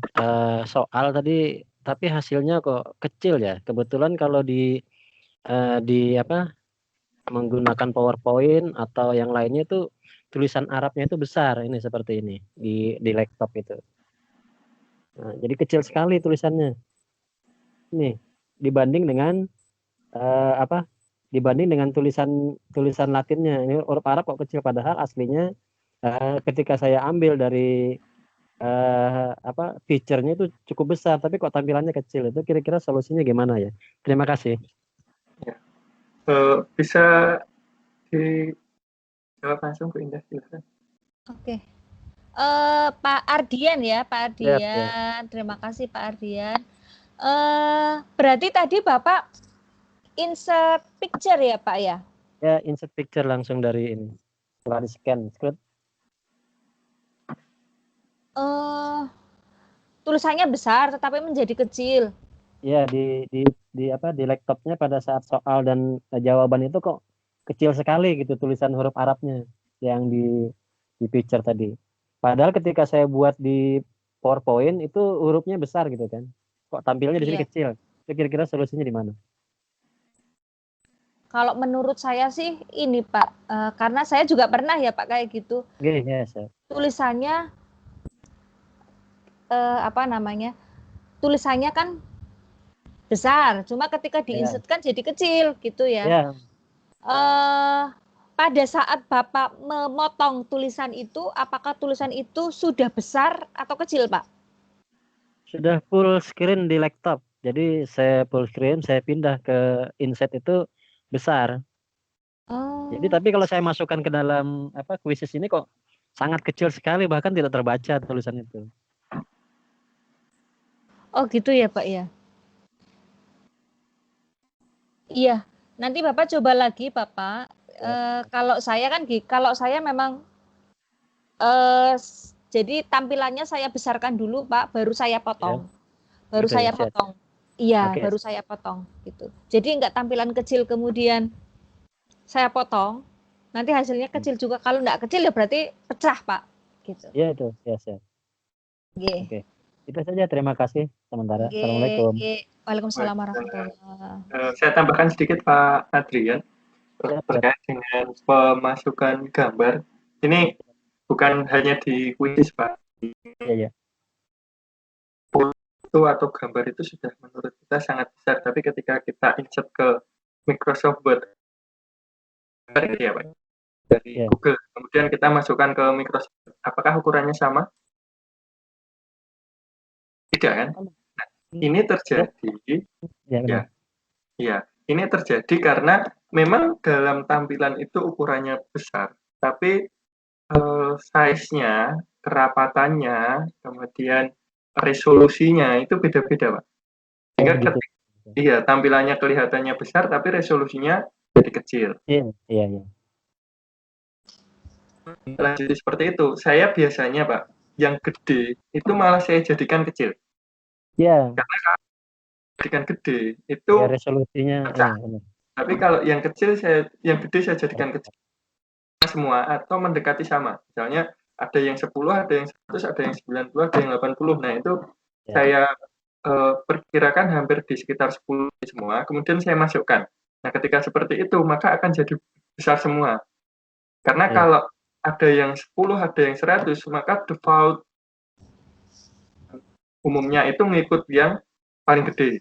soal tadi, tapi hasilnya kok kecil ya. Kebetulan kalau di menggunakan PowerPoint atau yang lainnya itu tulisan Arabnya itu besar, ini seperti ini di laptop itu. Nah, jadi kecil sekali tulisannya. Nih, dibanding dengan dibanding dengan tulisan Latinnya. Ini huruf Arab kok kecil, padahal aslinya ketika saya ambil dari picture-nya itu cukup besar, tapi kok tampilannya kecil. Itu kira-kira solusinya gimana ya? Terima kasih. Ya. Bisa dijawab langsung Bu Indah, silahkan. Oke. Pak Ardian ya, Pak Ardian. Ya. Terima kasih Pak Ardian. Berarti tadi Bapak insert picture ya Pak ya? Ya, insert picture langsung dari ini. Setelah di scan screen. Tulisannya besar tetapi menjadi kecil. Ya, di laptopnya pada saat soal dan jawaban itu kok kecil sekali gitu tulisan huruf Arabnya yang di picture tadi. Padahal ketika saya buat di PowerPoint itu hurufnya besar gitu kan. Kok tampilnya di sini kecil? Kira-kira solusinya di mana? Kalau menurut saya sih ini Pak, karena saya juga pernah ya Pak kayak gitu. Yes. Tulisannya tulisannya kan besar, cuma ketika diinsertkan jadi kecil gitu ya. Pada saat Bapak memotong tulisan itu, apakah tulisan itu sudah besar atau kecil Pak? Sudah full screen di laptop. Jadi saya full screen, saya pindah ke inset itu besar. Jadi tapi kalau saya masukkan ke dalam quizzes ini kok sangat kecil sekali, bahkan tidak terbaca tulisan itu. Oh gitu ya Pak ya. Iya, nanti Bapak coba lagi Bapak. Kalau saya memang jadi tampilannya saya besarkan dulu Pak, baru saya potong. Potong. Iya, Oke. baru saya potong gitu. Jadi nggak tampilan kecil kemudian saya potong, nanti hasilnya kecil juga. Kalau nggak kecil ya berarti pecah, Pak. Gitu. Iya itu, ya. Oke. Oke. Itu saja, terima kasih sementara. Oke, Assalamualaikum. oke. Waalaikumsalam Baik, warahmatullahi. saya tambahkan sedikit Pak Adrian Siap. terkait dengan pemasukan gambar. Ini bukan hanya di kuis Pak, Iya. foto atau gambar itu sudah menurut kita sangat besar, tapi ketika kita insert ke Microsoft Word ya Pak, dari Iya. Google, kemudian kita masukkan ke Microsoft Word, apakah ukurannya sama? Tidak kan? Nah, ini terjadi Ya, benar. ya, ini terjadi karena memang dalam tampilan itu ukurannya besar, tapi size-nya, kerapatannya, kemudian resolusinya itu beda-beda, Pak. Oh, Sehingga begitu. iya, tampilannya kelihatannya besar, tapi resolusinya jadi kecil. Iya. Lanjut seperti itu. Saya biasanya, Pak, yang gede itu malah saya jadikan kecil. Iya. Karena kalau jadikan gede itu Ya, resolusinya. pecah. Benar. Tapi kalau yang kecil yang gede saya jadikan kecil semua atau mendekati sama. Misalnya ada yang 10, ada yang 100, ada yang 90, ada yang 80. Nah, itu Ya. saya perkirakan hampir di sekitar 10 semua, kemudian saya masukkan. Nah, ketika seperti itu, maka akan jadi besar semua. Karena Ya. kalau ada yang 10, ada yang 100, maka default umumnya itu mengikut yang paling gede.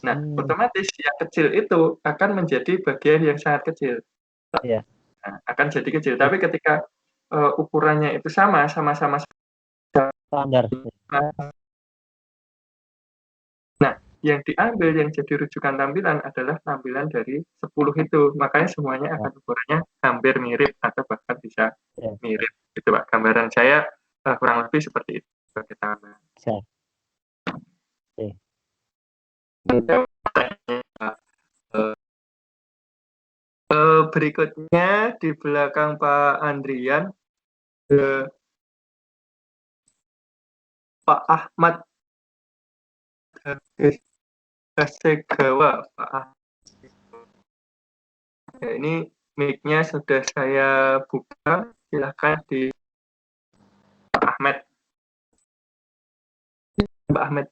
Nah, otomatis yang kecil itu akan menjadi bagian yang sangat kecil. Iya. Nah, akan jadi kecil. Tapi ketika ukurannya itu sama-sama Standar. Nah, yang diambil yang jadi rujukan tampilan adalah tampilan dari 10 itu. Makanya semuanya akan ukurannya hampir mirip atau bahkan bisa mirip. Itu Pak, gambaran saya kurang lebih seperti itu sebagai tambahan. Siap. Oke. Berikutnya di belakang Pak Andrian, Pak Ahmad Hasegawa. Pak Ahmad. Ya, ini mic-nya sudah saya buka, silahkan di Pak Ahmad. Pak Ahmad.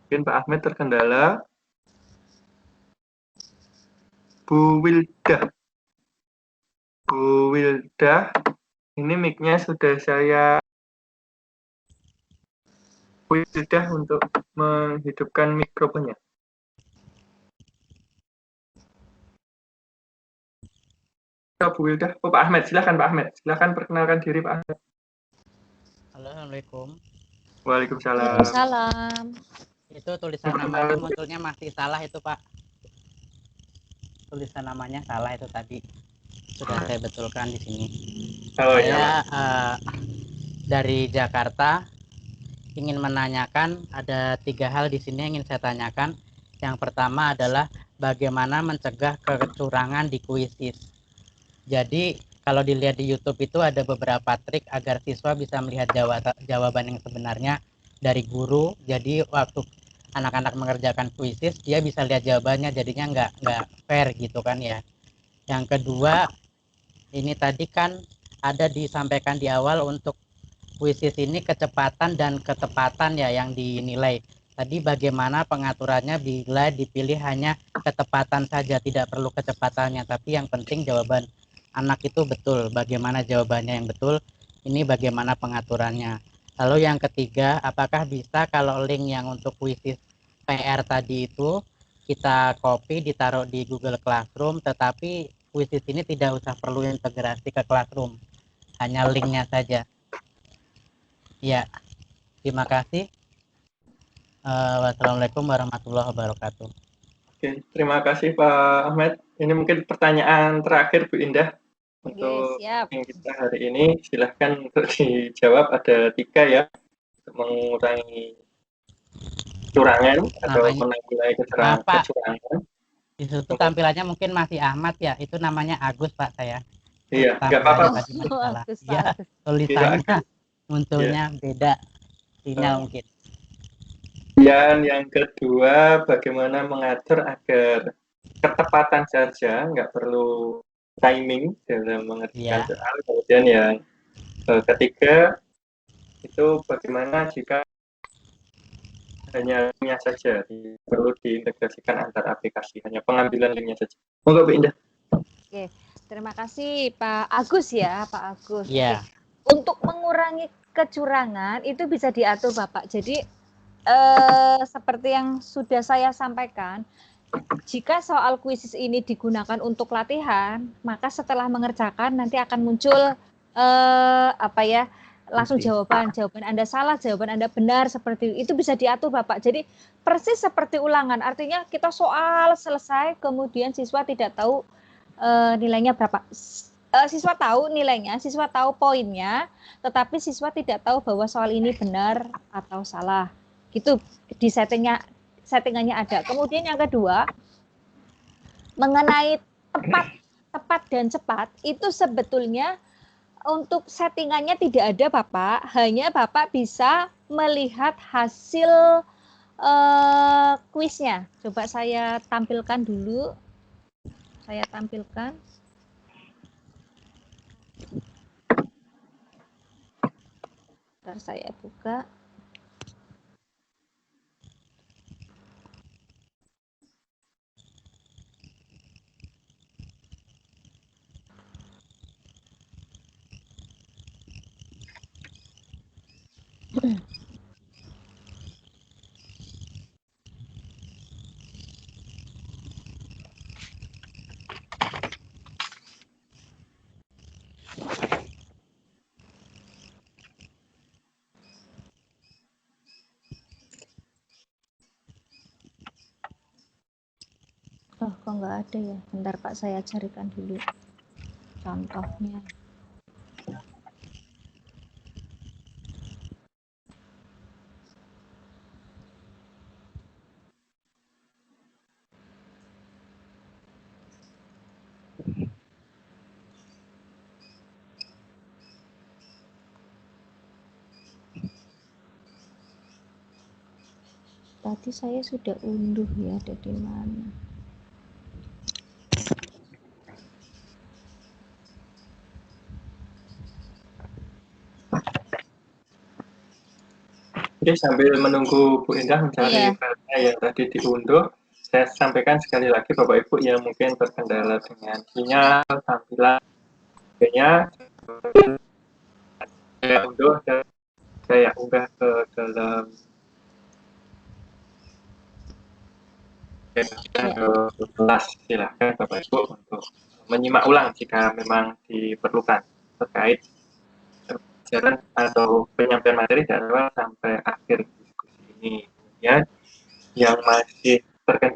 Mungkin Pak Ahmad terkendala. Bu Wildah, ini mic-nya sudah saya Bu Wildah untuk menghidupkan mikrofonnya. Bu Wildah, Pak Ahmad, silakan Pak Ahmad, silakan perkenalkan diri Pak Ahmad. Halo, Assalamualaikum. Waalaikumsalam. Waalaikumsalam. Itu tulisan namanya munculnya masih salah itu Pak. Tulisan namanya salah itu tadi. Sudah saya betulkan di sini. Saya dari Jakarta ingin menanyakan ada 3 hal di sini yang ingin saya tanyakan. Yang pertama adalah bagaimana mencegah kecurangan di kuisis. Jadi kalau dilihat di YouTube itu ada beberapa trik agar siswa bisa melihat jawaban yang sebenarnya dari guru. Jadi waktu anak-anak mengerjakan kuisis dia bisa lihat jawabannya, jadinya nggak fair gitu kan ya. Yang kedua, ini tadi kan ada disampaikan di awal untuk kuisis ini kecepatan dan ketepatan ya yang dinilai. Tadi bagaimana pengaturannya bila dipilih hanya ketepatan saja, tidak perlu kecepatannya, tapi yang penting jawaban anak itu betul. Bagaimana jawabannya yang betul, ini bagaimana pengaturannya. Lalu yang ketiga, apakah bisa kalau link yang untuk kuisis PR tadi itu kita copy ditaruh di Google Classroom, tetapi kuisis ini tidak usah perlu integrasi ke Classroom, hanya linknya saja. Ya, terima kasih. Wassalamualaikum warahmatullahi wabarakatuh. Oke, terima kasih Pak Ahmad. Ini mungkin pertanyaan terakhir Bu Indah untuk yang kita hari ini. Silahkan untuk dijawab, ada 3 ya, untuk mengurangi kecurangan atau menanggulangi kecurangan. Di situ tampilannya mungkin masih Ahmad ya, itu namanya Agus Pak saya. Iya, nggak apa-apa. Ya, tulisannya munculnya beda sinyal mungkin. Dan yang kedua, bagaimana mengatur agar ketepatan saja, nggak perlu timing dalam mengerjakan soal. Kemudian yang ketiga, itu bagaimana jika hanya linknya saja, perlu diintegrasikan antar aplikasi, hanya pengambilan linknya saja. Monggo Bu Indah. Oke, terima kasih Pak Agus ya, Pak Agus. Iya. Untuk mengurangi kecurangan itu bisa diatur Bapak. Jadi seperti yang sudah saya sampaikan, jika soal kuisis ini digunakan untuk latihan, maka setelah mengerjakan nanti akan muncul langsung jawaban Anda salah, jawaban Anda benar, seperti itu bisa diatur Bapak. Jadi persis seperti ulangan, artinya kita soal selesai, kemudian siswa tidak tahu nilainya berapa. Siswa tahu nilainya, siswa tahu poinnya, tetapi siswa tidak tahu bahwa soal ini benar atau salah. Gitu di settingannya ada. Kemudian yang kedua, mengenai tepat dan cepat, itu sebetulnya untuk settingannya tidak ada Bapak, hanya Bapak bisa melihat hasil kuisnya. Coba saya tampilkan dulu. Saya tampilkan. Bentar saya buka. Oh, kok nggak ada ya? Bentar Pak, saya carikan dulu contohnya. Tadi saya sudah unduh ya, ada di mana? Oke, sambil menunggu Bu Indah mencari filenya yang tadi diunduh, saya sampaikan sekali lagi Bapak Ibu yang mungkin berkendala dengan sinyal, tampilan, sebagainya, saya unduh dan saya unggah ke dalam kelas. Silahkan Bapak Ibu untuk menyimak ulang jika memang diperlukan terkait pelajaran atau penyampaian materi dari awal sampai akhir diskusi ini. Kemudian yang masih terkait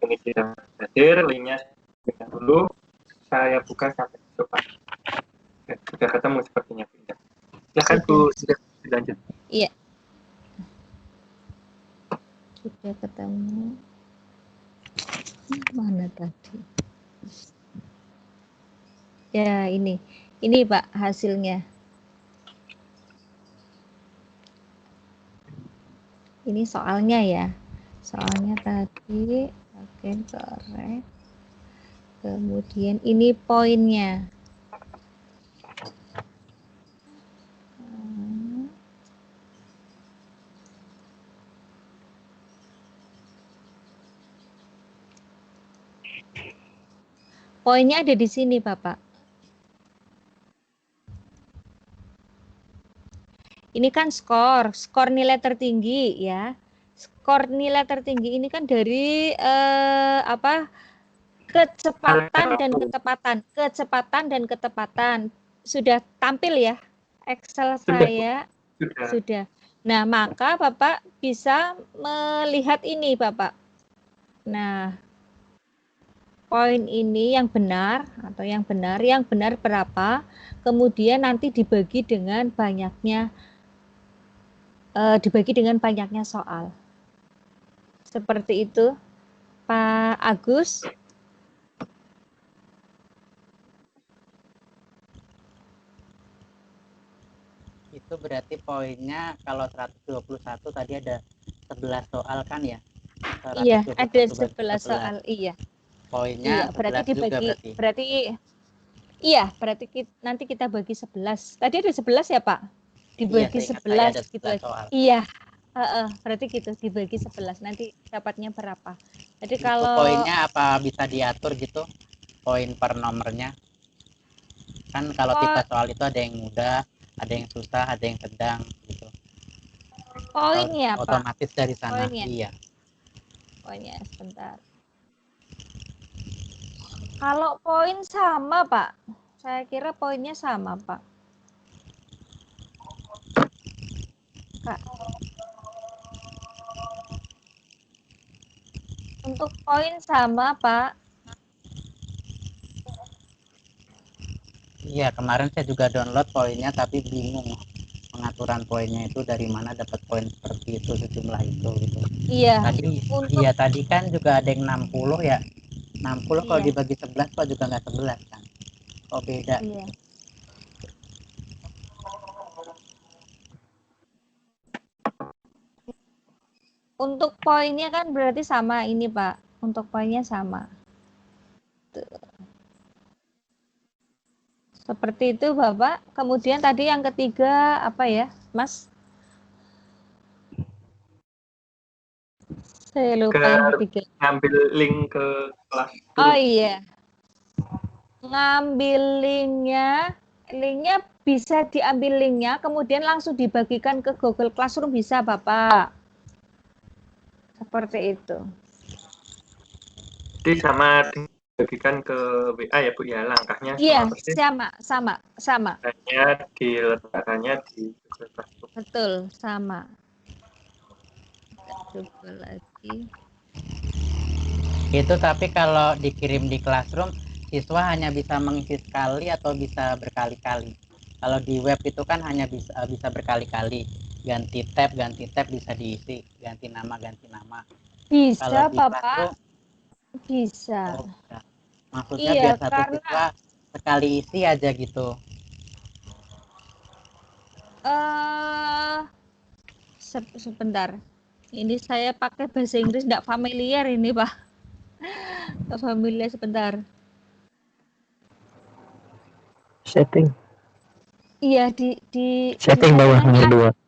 ini tidak hadir, linknya dulu saya buka sampai coba. Sudah ketemu sepertinya. Silahkan Bu, sudah dilanjut. Iya. Sudah ketemu. Mana tadi? Ya, ini Pak hasilnya. Ini soalnya ya. Soalnya tadi, oke, korek. Kemudian ini poinnya. Poinnya ada di sini, Bapak. Ini kan skor nilai tertinggi ya. Skor nilai tertinggi ini kan dari kecepatan dan ketepatan. Sudah tampil ya Excel saya? Sudah. Nah, maka Bapak bisa melihat ini, Bapak. Nah, poin ini yang benar atau yang benar berapa, kemudian nanti dibagi dengan banyaknya soal. Seperti itu, Pak Agus. berarti poinnya kalau 121 tadi ada 11 soal kan ya? Iya, ada 121 bagi 11 soal. Iya. Poinnya Iya, berarti 11 juga dibagi. Berarti iya, berarti nanti kita bagi 11. Tadi ada 11 ya, Pak? Dibagi iya, 11 ada gitu. 11 soal. Iya. Berarti gitu dibagi 11. Nanti dapatnya berapa? Jadi Itu kalau poinnya apa bisa diatur gitu? Poin per nomornya. Kan kalau tipe soal itu ada yang mudah, ada yang susah, ada yang sedang gitu. Poinnya, Pak. Otomatis dari sana. Poinnya. Iya. Poinnya sebentar. Kalau poin sama, Pak. Saya kira poinnya sama, Pak. Kak. Untuk poin sama, Pak. Iya, kemarin saya juga download poinnya tapi bingung pengaturan poinnya itu dari mana dapat poin seperti itu sejumlah itu gitu. Iya. Tadi kan juga ada yang 60 ya. 60 kalau dibagi 11 kok juga nggak 11 kan. Kok beda? Iya. Untuk poinnya kan berarti sama ini, Pak. Untuk poinnya sama. Tuh. Seperti itu, Bapak. Kemudian tadi yang ketiga apa ya, Mas? Saya lupa yang ketiga. Ngambil link ke kelas. Oh iya. Ngambil linknya bisa diambil linknya, kemudian langsung dibagikan ke Google Classroom bisa, Bapak. Seperti itu. Jadi sama dibagikan ke WA ya Bu ya, langkahnya iya, sama. Hanya diletakkannya di Google Classroom. Betul, sama. Coba lagi. Itu tapi kalau dikirim di Classroom, siswa hanya bisa mengisi sekali atau bisa berkali-kali. Kalau di web itu kan hanya bisa berkali-kali. Ganti tab bisa diisi, ganti nama. Bisa, kalau di Bapak. Classroom, bisa. Maksudnya biar satu siswa sekali isi aja gitu. Sebentar. Ini saya pakai bahasa Inggris tidak familiar ini, Pak. Tidak familiar, sebentar. Setting. Iya, di setting bawah nomor 2.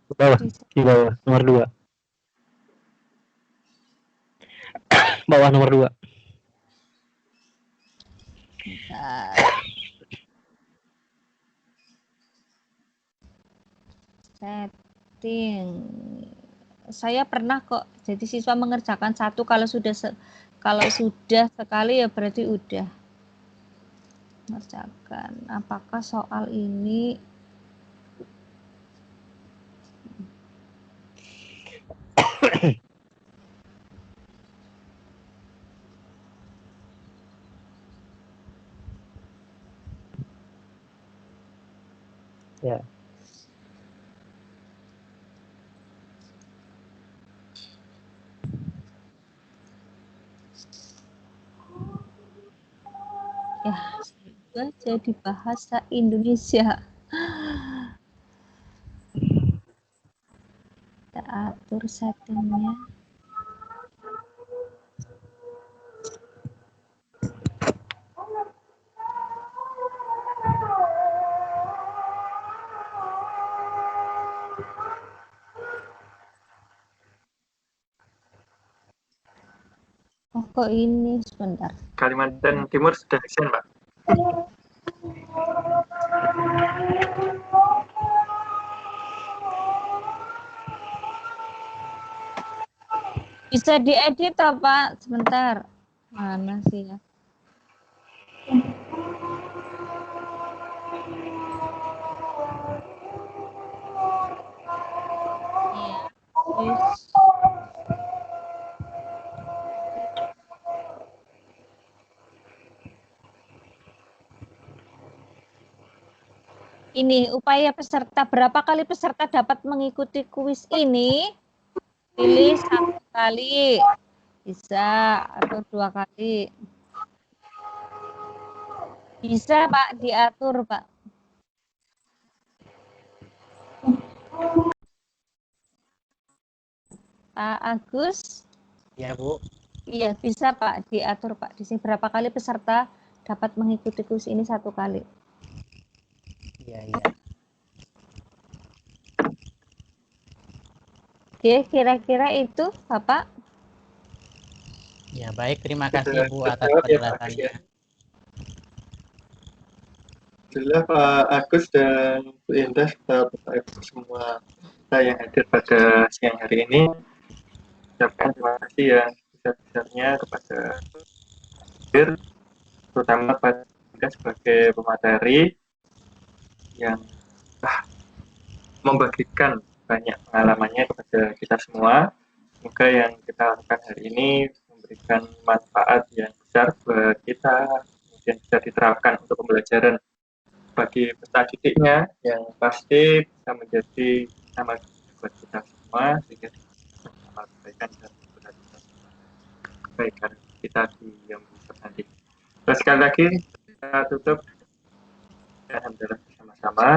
Di bawah nomor 2. Bawah nomor 2. Setting. Saya pernah kok jadi siswa mengerjakan satu, kalau sudah sekali ya berarti udah mengerjakan. Apakah soal ini ya. ya jadi bahasa Indonesia. Kita atur settingnya. Oh, kok ini sebentar. Kalimantan Timur sudah bisa, Mbak? Bisa diedit apa? Sebentar. Mana sih ya? Iya. Ini upaya peserta, berapa kali peserta dapat mengikuti kuis ini? Pilih 1 kali, bisa, atau 2 kali. Bisa, Pak, diatur, Pak. Pak Agus. Ya, Bu. Iya, bisa Pak diatur Pak. Di sini berapa kali peserta dapat mengikuti kuis ini? 1 kali. Iya, iya. Oke, kira-kira itu Bapak. Ya, baik. Terima kasih Bu atas Ya, penjelasannya. Alhamdulillah Pak Agus dan Bu Indah serta Bapak Ibu semua kita yang hadir pada siang hari ini. Ucapkan terima kasih yang besar-besarnya kepada hadir, terutama pada Indah sebagai pemateri yang membagikan banyak pengalamannya kepada kita semua. Semoga yang kita lakukan hari ini memberikan manfaat yang besar buat kita, kemudian bisa diterapkan untuk pembelajaran bagi peserta didiknya yang pasti bisa menjadi nama buat kita semua sehingga sama kebaikan dan kebaikan kita di yang nanti. Terus sekali lagi kita tutup alhamdulillah bersama-sama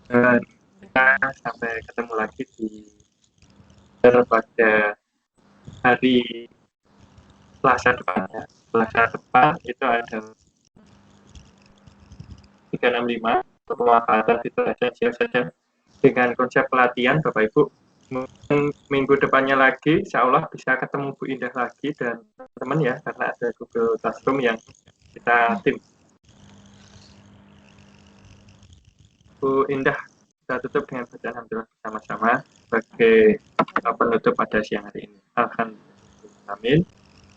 dan kita sampai ketemu lagi di pada hari Selasa depannya. Selasa depan itu ada 365 pemanfaatan fitur esensial saja dengan konsep pelatihan Bapak Ibu. Minggu depannya lagi insya Allah bisa ketemu Bu Indah lagi dan teman ya karena ada Google Classroom yang kita tim. Bu Indah kita tutup dengan bacaan alhamdulillah bersama-sama sebagai penutup pada siang hari ini. Alhamdulillah. Amin.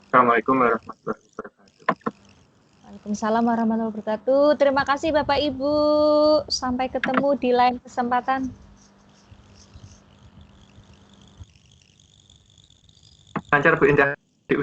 Assalamualaikum warahmatullahi wabarakatuh. Waalaikumsalam warahmatullahi wabarakatuh. Terima kasih Bapak Ibu. Sampai ketemu di lain kesempatan. Lancar Bu Indah.